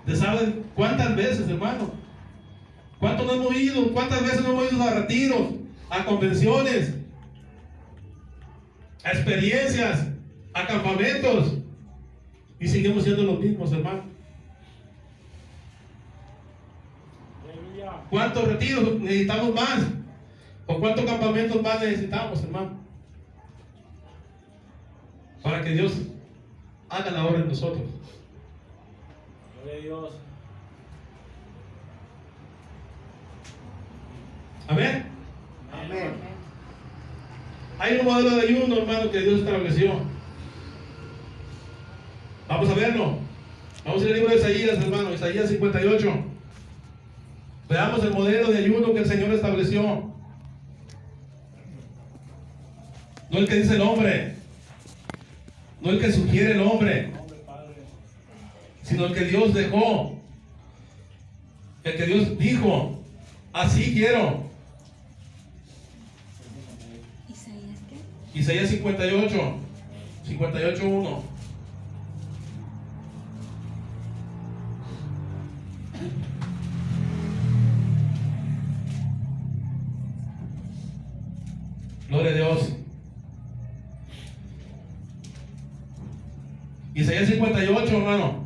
de saber cuántas veces, hermano? ¿Cuántos no hemos ido? ¿Cuántas veces no hemos ido a retiros, a convenciones, a experiencias, a campamentos? Y seguimos siendo los mismos, hermano. Aleluya. ¿Cuántos retiros necesitamos más? ¿O cuántos campamentos más necesitamos, hermano? Para que Dios haga la obra en nosotros. Gloria a Dios. Amén. Amén. Hay un modelo de ayuno, hermano, que Dios estableció. Vamos a verlo. Vamos al libro de Isaías, hermano, Isaías 58. Veamos el modelo de ayuno que el Señor estableció. No el que dice el hombre, no el que sugiere el hombre, Hombre, Padre. sino el que Dios dejó, el que Dios dijo, así quiero. ¿Isaías qué? Isaías 58, 58:1. Gloria a Dios. Isaías 58, hermano.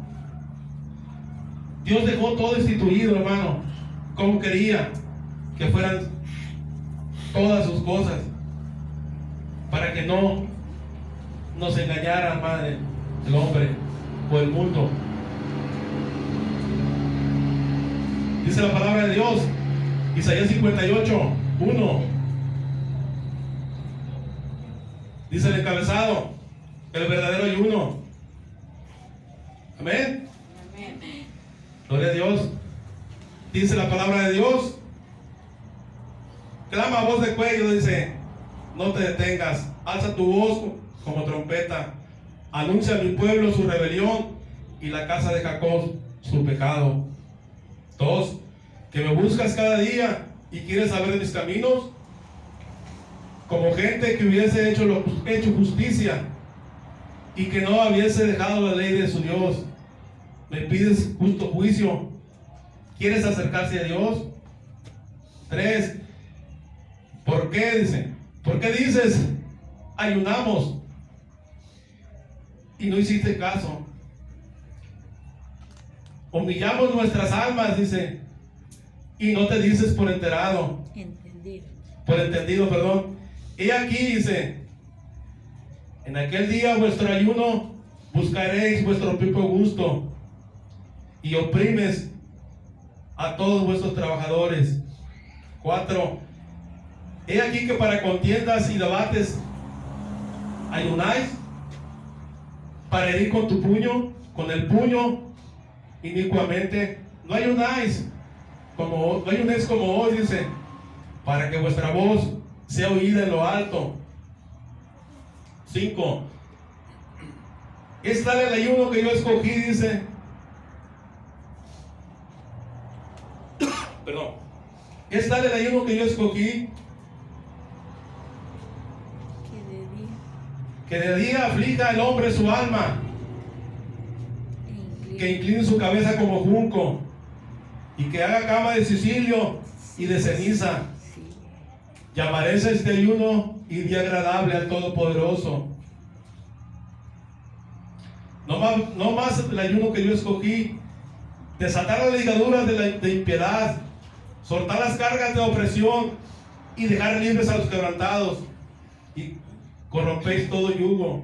Dios dejó todo instituido, hermano, como quería que fueran todas sus cosas, para que no nos engañara, madre, el hombre o el mundo. Dice la palabra de Dios, Isaías 58:1. Dice el encabezado, el verdadero ayuno. Amén. Amén. Gloria a Dios. Dice la palabra de Dios. Clama a voz de cuello, dice, no te detengas, alza tu voz como trompeta, anuncia a mi pueblo su rebelión y la casa de Jacob su pecado. 2. Que me buscas cada día y quieres saber de mis caminos, como gente que hubiese hecho justicia y que no hubiese dejado la ley de su Dios. Me pides justo juicio. ¿Quieres acercarse a Dios? 3. ¿Por qué? Dice, ¿por qué dices ayunamos y no hiciste caso? Humillamos nuestras almas, dice, y no te dices por enterado. Por entendido, perdón. Y aquí dice, en aquel día vuestro ayuno buscaréis vuestro propio gusto y oprimes a todos vuestros trabajadores. 4. He aquí que para contiendas y debates ayunáis, para herir con tu puño, con el puño inicuamente. No ayunéis como hoy, dice, para que vuestra voz sea oída en lo alto. 5. Es tal el ayuno que yo escogí, dice. Perdón. Es tal el ayuno que yo escogí, que de día aflija el hombre su alma, que incline su cabeza como junco, y que haga cama de sicilio y de ceniza. Llamaré este ayuno y día agradable al Todopoderoso. No más el ayuno que yo escogí, desatar las ligaduras de impiedad, soltar las cargas de opresión y dejar libres a los quebrantados, y corrompéis todo yugo.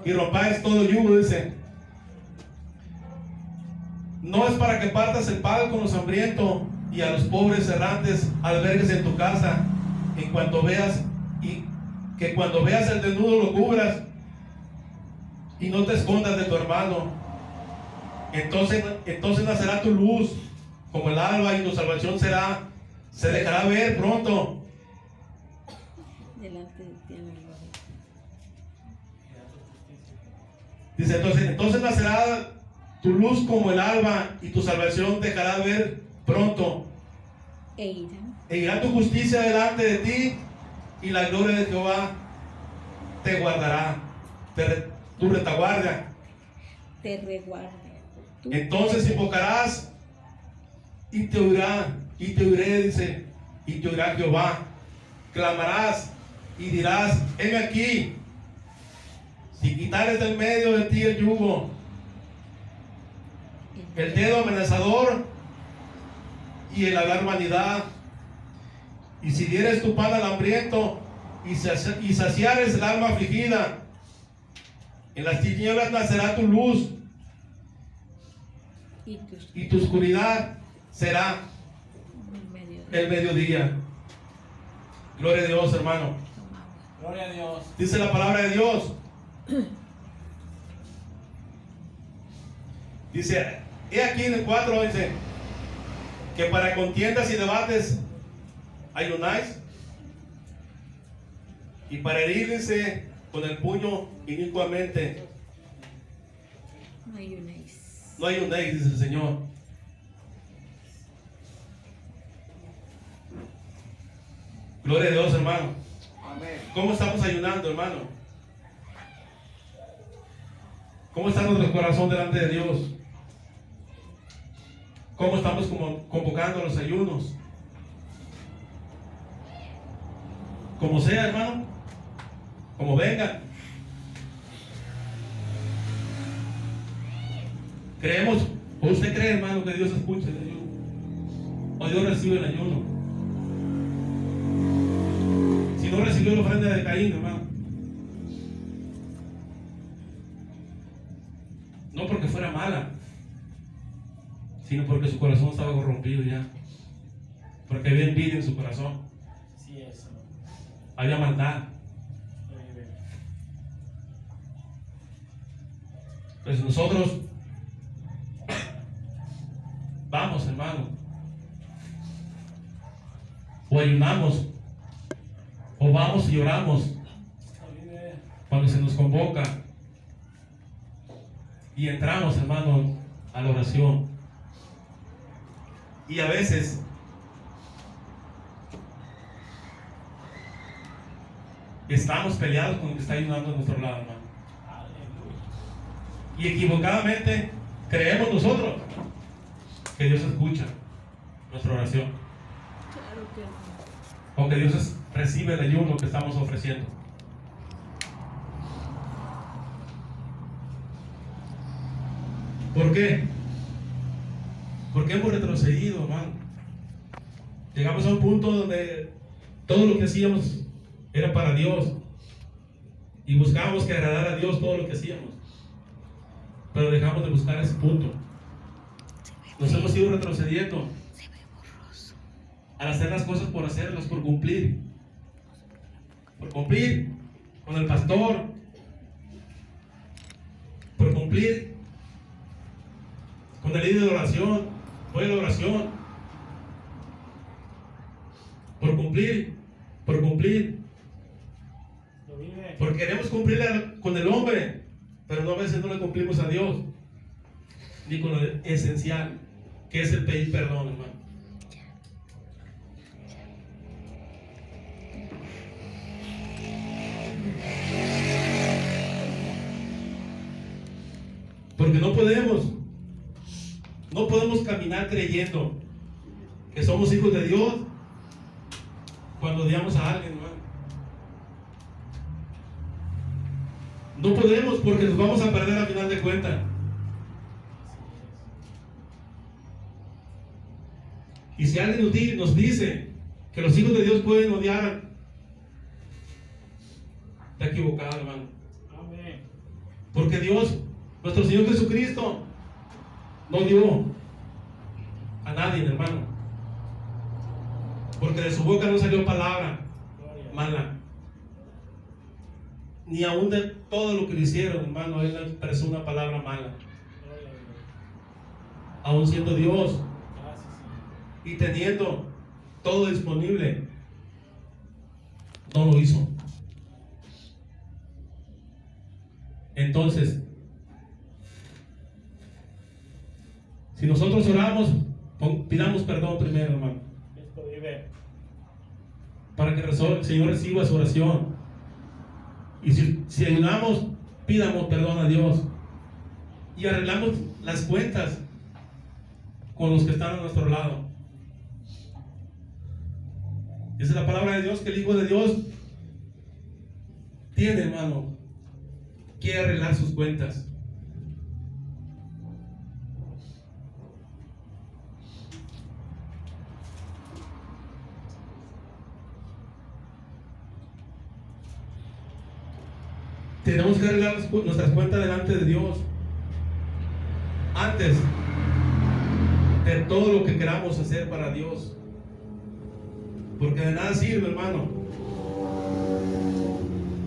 Y rompáis todo yugo, dice. No es para que partas el pan con los hambrientos y a los pobres errantes albergues en tu casa, y que cuando veas el desnudo lo cubras, y no te escondas de tu hermano. Entonces nacerá tu luz como el alba y tu salvación se dejará ver pronto. Delante de ti en la gloria. Dice, entonces nacerá tu luz como el alba y tu salvación dejará ver pronto. E irá tu justicia delante de ti y la gloria de Jehová te guardará, tu retaguardia. te reguarda. Entonces invocarás y te oiré, dice, y te oirá Jehová. Clamarás y dirás, heme aquí. Si quitares del medio de ti el yugo, el dedo amenazador y el hablar vanidad, y si dieres tu pan al hambriento y saciares el alma afligida, en las tinieblas nacerá tu luz y tu oscuridad será el mediodía. Gloria a Dios, hermano. Gloria a Dios. Dice la palabra de Dios. Dice, he aquí en el 4, dice, que para contiendas y debates ayunáis, y para herirse con el puño inicuamente. No ayunéis. No ayunéis, dice el Señor. Gloria a Dios, hermano. Amén. ¿Cómo estamos ayunando, hermano? ¿Cómo está nuestro corazón delante de Dios? ¿Cómo estamos convocando los ayunos? Como sea, hermano, como venga. Creemos, o usted cree, hermano, que Dios escucha el ayuno, o Dios recibe el ayuno. Si no recibió la ofrenda de Caín, hermano, no porque fuera mala, sino porque su corazón estaba corrompido ya, porque había envidia en su corazón, Sí es. había maldad. Pues nosotros vamos, hermano, o ayunamos, o vamos y oramos cuando se nos convoca, y entramos, hermano, a la oración. Y a veces estamos peleados con el que está ayudando a nuestro lado, hermano, y equivocadamente creemos nosotros que Dios escucha nuestra oración, Claro que no. o que Dios recibe el ayuno que estamos ofreciendo. ¿Por qué? Porque hemos retrocedido, hermano. Llegamos a un punto donde todo lo que hacíamos era para Dios, y buscábamos que agradara a Dios todo lo que hacíamos, pero dejamos de buscar ese punto. Nos hemos ido retrocediendo al hacer las cosas por hacerlas, por cumplir con el pastor, por cumplir con el líder de oración, voy a la oración, por cumplir, Lo vive. porque queremos cumplir con el hombre, pero no, a veces no le cumplimos a Dios, ni con lo esencial, que es el pedir perdón, hermano. Porque no podemos caminar creyendo que somos hijos de Dios cuando odiamos a alguien, hermano. No podemos, porque nos vamos a perder al final de cuentas. Y si alguien nos dice que los hijos de Dios pueden odiar, está equivocado, hermano. Amén. Porque Dios, nuestro Señor Jesucristo, no dio a nadie, hermano. Porque de su boca no salió palabra Gloria. mala. ni aún de todo lo que le hicieron, hermano, él no expresó una palabra mala. Gloria a Dios. Aún siendo Dios Gracias, Señor. y teniendo todo disponible, no lo hizo. Entonces, si nosotros oramos, pidamos perdón primero, hermano, Cristo vive. para que el Señor reciba su oración. Y si ayunamos, pidamos perdón a Dios y arreglamos las cuentas con los que están a nuestro lado. Esa es la palabra de Dios, que el Hijo de Dios tiene, hermano, que arreglar sus cuentas. Tenemos que arreglar nuestras cuentas delante de Dios antes de todo lo que queramos hacer para Dios, porque de nada sirve, hermano,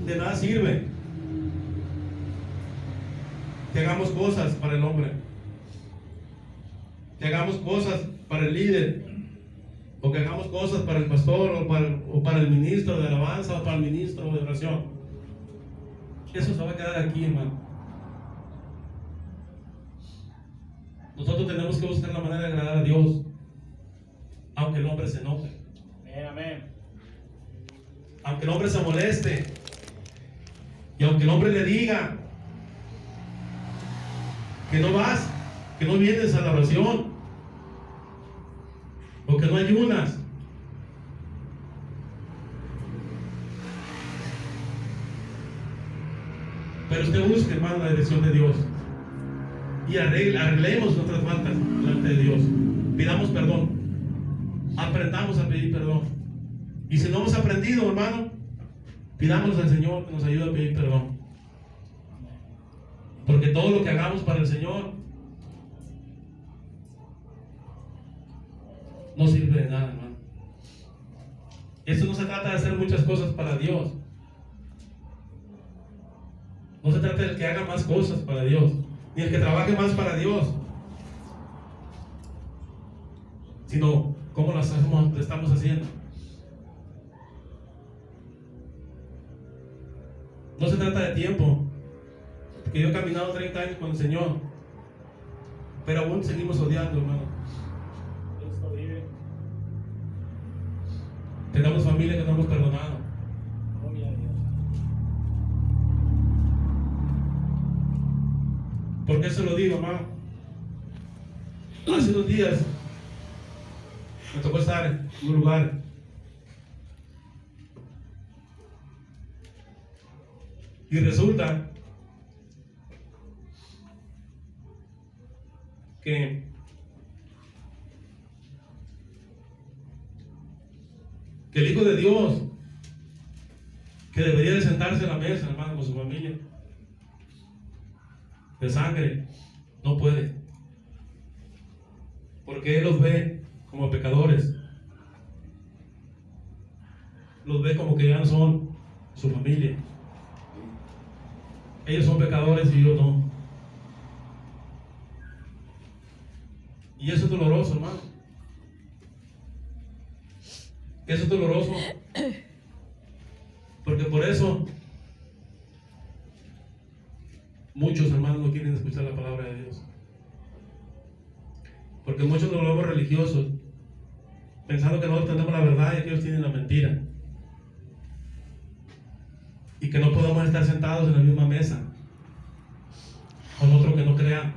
de nada sirve que hagamos cosas para el hombre, que hagamos cosas para el líder, o que hagamos cosas para el pastor, o para el ministro de alabanza, o para el ministro de oración. Eso se va a quedar aquí, hermano. Nosotros tenemos que buscar la manera de agradar a Dios, aunque el hombre se enoje, Amén, amén. aunque el hombre se moleste, y aunque el hombre le diga que no vas, que no vienes a la oración, o que no ayunas. Pero usted busque, hermano, la dirección de Dios y arreglemos nuestras faltas delante de Dios. Pidamos perdón, aprendamos a pedir perdón. Y si no hemos aprendido, hermano, pidamos al Señor que nos ayude a pedir perdón, porque todo lo que hagamos para el Señor no sirve de nada, hermano. Esto no se trata de hacer muchas cosas para Dios. No se trata del que haga más cosas para Dios, ni el que trabaje más para Dios, sino cómo las estamos haciendo. No se trata de tiempo, porque yo he caminado 30 años con el Señor, pero aún seguimos odiando, hermano. Cristo vive. Tenemos familia que no hemos perdonado. Gloria a Dios. ¿Por qué se lo digo, hermano? Hace 2 días me tocó estar en un lugar y resulta que el Hijo de Dios, que debería de sentarse a la mesa, hermano, con su familia de sangre, no puede, porque Él los ve como pecadores, los ve como que ya no son su familia. Ellos son pecadores y yo no. Y eso es doloroso, hermano. Eso es doloroso, porque por eso muchos hermanos no quieren escuchar la palabra de Dios, porque muchos nos volvemos religiosos pensando que nosotros tenemos la verdad y que ellos tienen la mentira, y que no podemos estar sentados en la misma mesa con otro que no crea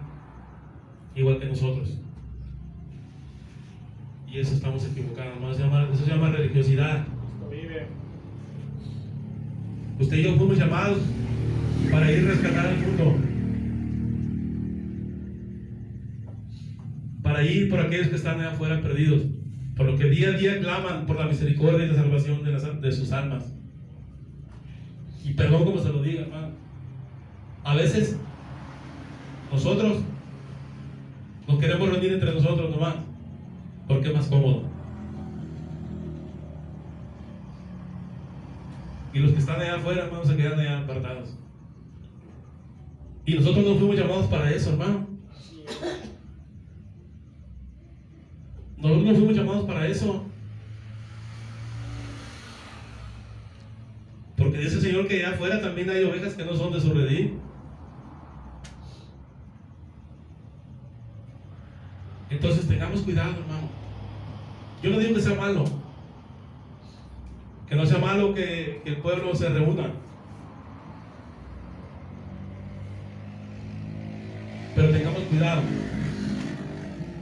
igual que nosotros. Y eso estamos equivocados, hermano. Eso se llama religiosidad. Cristo vive. Usted y yo fuimos llamados para ir a rescatar al mundo, para ir por aquellos que están allá afuera perdidos, por los que día a día claman por la misericordia y la salvación de sus almas. Y perdón como se lo diga, hermano, a veces nosotros nos queremos reunir entre nosotros nomás porque es más cómodo, y Y los que están allá afuera, hermano, se quedan allá apartados. Y nosotros no fuimos llamados para eso, hermano. Así es. Nosotros no fuimos llamados para eso. Porque dice el Señor que allá afuera también hay ovejas que no son de su redil. Entonces tengamos cuidado, hermano. Yo no digo que sea malo. Que no sea malo que el pueblo se reúna. Pero tengamos cuidado.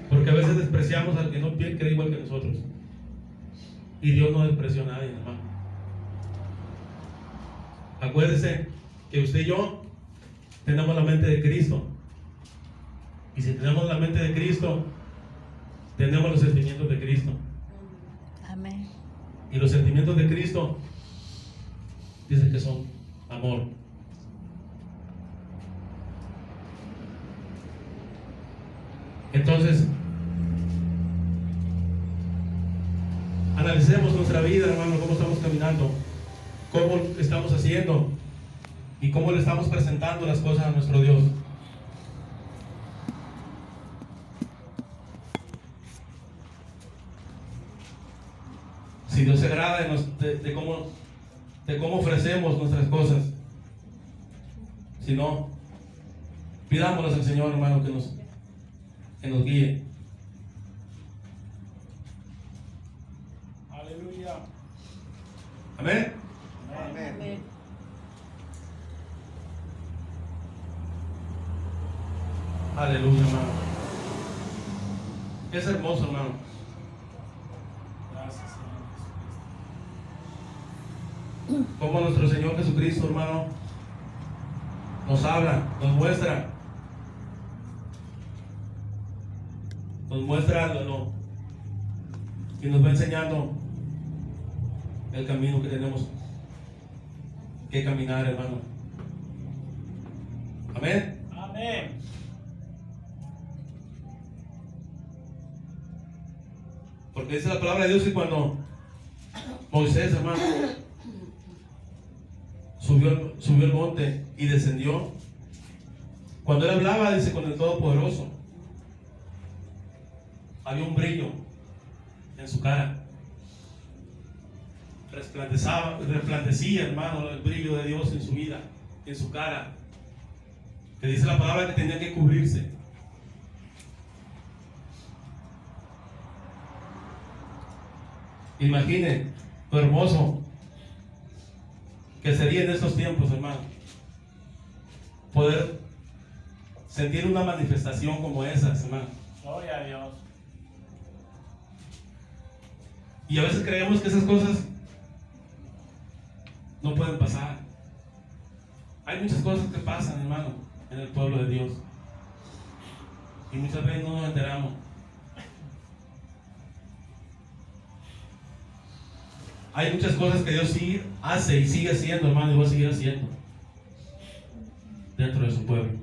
Porque a veces despreciamos al que no cree igual que nosotros. Y Dios no despreció a nadie, hermano. Acuérdese que usted y yo tenemos la mente de Cristo. Y si tenemos la mente de Cristo, tenemos los sentimientos de Cristo. Amén. Y los sentimientos de Cristo dicen que son amor. Entonces, analicemos nuestra vida, hermano, cómo estamos caminando, cómo estamos haciendo y cómo le estamos presentando las cosas a nuestro Dios. Si Dios se agrada de cómo ofrecemos nuestras cosas. Si no, pidámosles al Señor, hermano, que nos guíe. Aleluya. Amén. Amén. Aleluya, hermano. Es hermoso, hermano. Gracias, Señor Jesucristo. Como nuestro Señor Jesucristo, hermano, nos habla, nos muestra y nos va enseñando el camino que tenemos que caminar, hermano. Amén. Amén. Porque dice la palabra de Dios que cuando Moisés, hermano, subió el monte y descendió, cuando él hablaba, dice, con el Todopoderoso, había un brillo en su cara. Resplandecía, hermano, el brillo de Dios en su vida, en su cara. Que dice la palabra que tenía que cubrirse. Imagine lo hermoso que sería en estos tiempos, hermano, poder sentir una manifestación como esas, hermano. Gloria a Dios. Y a veces creemos que esas cosas no pueden pasar. Hay muchas cosas que pasan, hermano, en el pueblo de Dios. Y muchas veces no nos enteramos. Hay muchas cosas que Dios sí hace y sigue haciendo, hermano, y va a seguir haciendo dentro de su pueblo.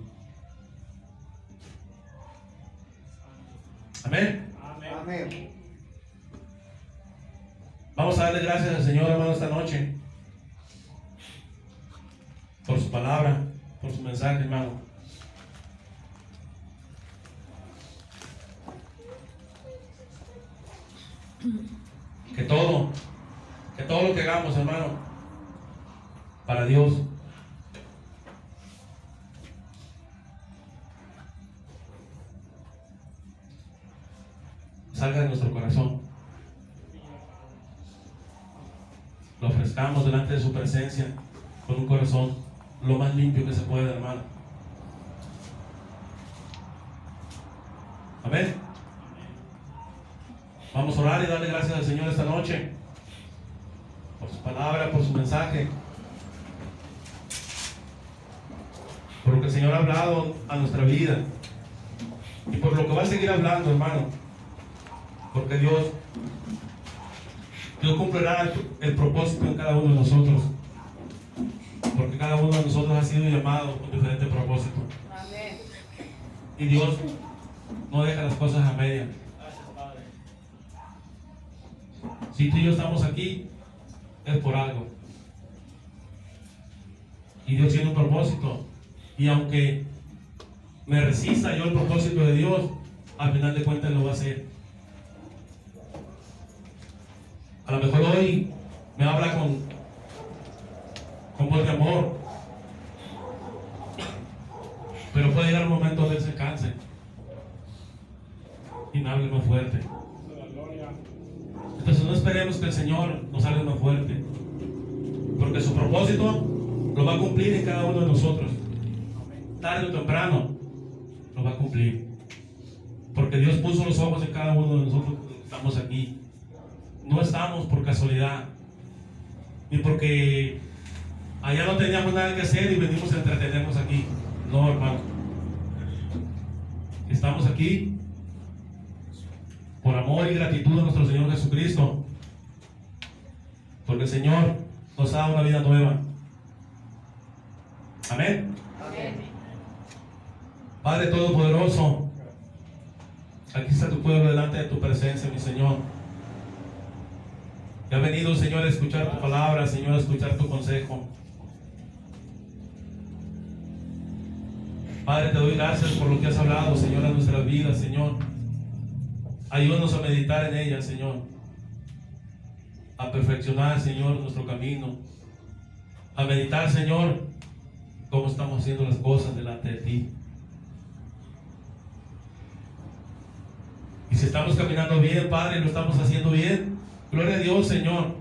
Amén. Amén. Amén. Vamos a darle gracias al Señor, hermano, esta noche por su palabra, por su mensaje, hermano. Que todo lo que hagamos, hermano, para Dios, salga de nuestro corazón. Lo ofrezcamos delante de su presencia con un corazón lo más limpio que se pueda, hermano. Amén. Vamos a orar y darle gracias al Señor esta noche por su palabra, por su mensaje, por lo que el Señor ha hablado a nuestra vida y por lo que va a seguir hablando, hermano, porque Dios cumplirá el propósito en cada uno de nosotros, porque cada uno de nosotros ha sido llamado con diferente propósito. Amén. Y Dios no deja las cosas a media. Gracias, Padre. Si tú y yo estamos aquí, es por algo. Y Dios tiene un propósito. Y aunque me resista yo el propósito de Dios, al final de cuentas lo va a hacer. A lo mejor hoy me habla con voz de amor, pero puede llegar un momento donde él se canse y me hable más fuerte. Entonces no esperemos que el Señor nos hable más fuerte, porque su propósito lo va a cumplir en cada uno de nosotros. Tarde o temprano lo va a cumplir, porque Dios puso los ojos en cada uno de nosotros que estamos aquí. No estamos por casualidad, ni porque allá no teníamos nada que hacer y venimos a entretenernos aquí. No, hermano. Estamos aquí por amor y gratitud a nuestro Señor Jesucristo, porque el Señor nos ha dado una vida nueva. Amén. Amén. Padre Todopoderoso, aquí está tu pueblo delante de tu presencia, mi Señor. Que ha venido, Señor, a escuchar tu palabra, Señor, a escuchar tu consejo. Padre, te doy gracias por lo que has hablado, Señor, a nuestras vidas, Señor. Ayúdanos a meditar en ella, Señor. A perfeccionar, Señor, nuestro camino. A meditar, Señor, cómo estamos haciendo las cosas delante de ti. Y si estamos caminando bien, Padre, lo estamos haciendo bien, gloria a Dios, Señor.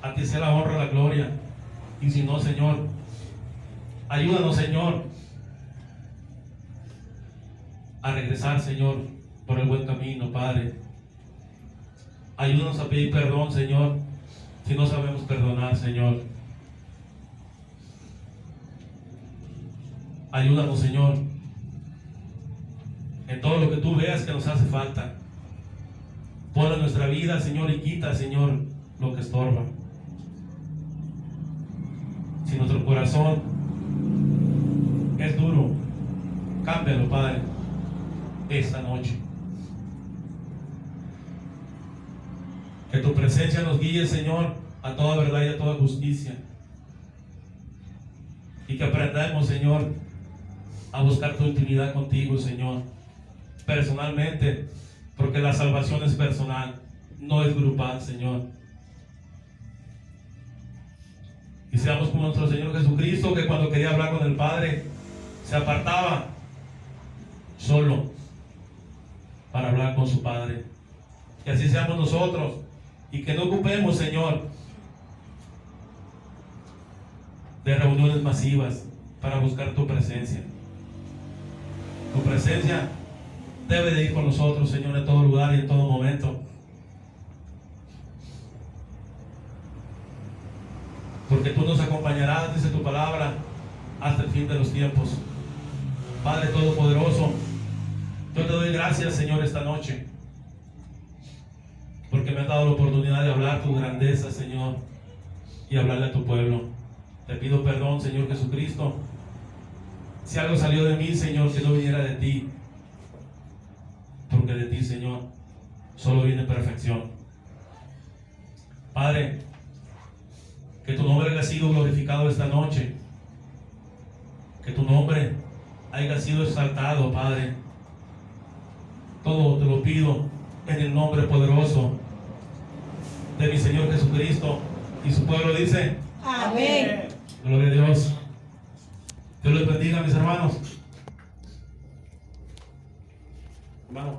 A ti sea la honra, la gloria. Y si no, Señor, ayúdanos, Señor, a regresar, Señor, por el buen camino, Padre. Ayúdanos a pedir perdón, Señor, si no sabemos perdonar, Señor. Ayúdanos, Señor, en todo lo que tú veas que nos hace falta. Pon en nuestra vida, Señor, y quita, Señor, lo que estorba. Si nuestro corazón es duro, cámbialo, Padre, esta noche. Que tu presencia nos guíe, Señor, a toda verdad y a toda justicia. Y que aprendamos, Señor, a buscar tu intimidad contigo, Señor, personalmente, porque la salvación es personal, no es grupal, Señor. Y seamos como nuestro Señor Jesucristo, que cuando quería hablar con el Padre, se apartaba solo para hablar con su Padre. Que así seamos nosotros, y que no ocupemos, Señor, de reuniones masivas para buscar tu presencia. Tu presencia debe de ir con nosotros, Señor, en todo lugar y en todo momento. Porque tú nos acompañarás, dice tu palabra, hasta el fin de los tiempos. Padre Todopoderoso, yo te doy gracias, Señor, esta noche, porque me has dado la oportunidad de hablar tu grandeza, Señor, y hablarle a tu pueblo. Te pido perdón, Señor Jesucristo, si algo salió de mí, Señor, que no viniera de ti, porque de ti, Señor, solo viene perfección. Padre, que tu nombre haya sido glorificado esta noche, que tu nombre haya sido exaltado, Padre. Todo te lo pido en el nombre poderoso de mi Señor Jesucristo. Y su pueblo dice: Amén. gloria a Dios. Dios les bendiga, mis hermanos. Hermano.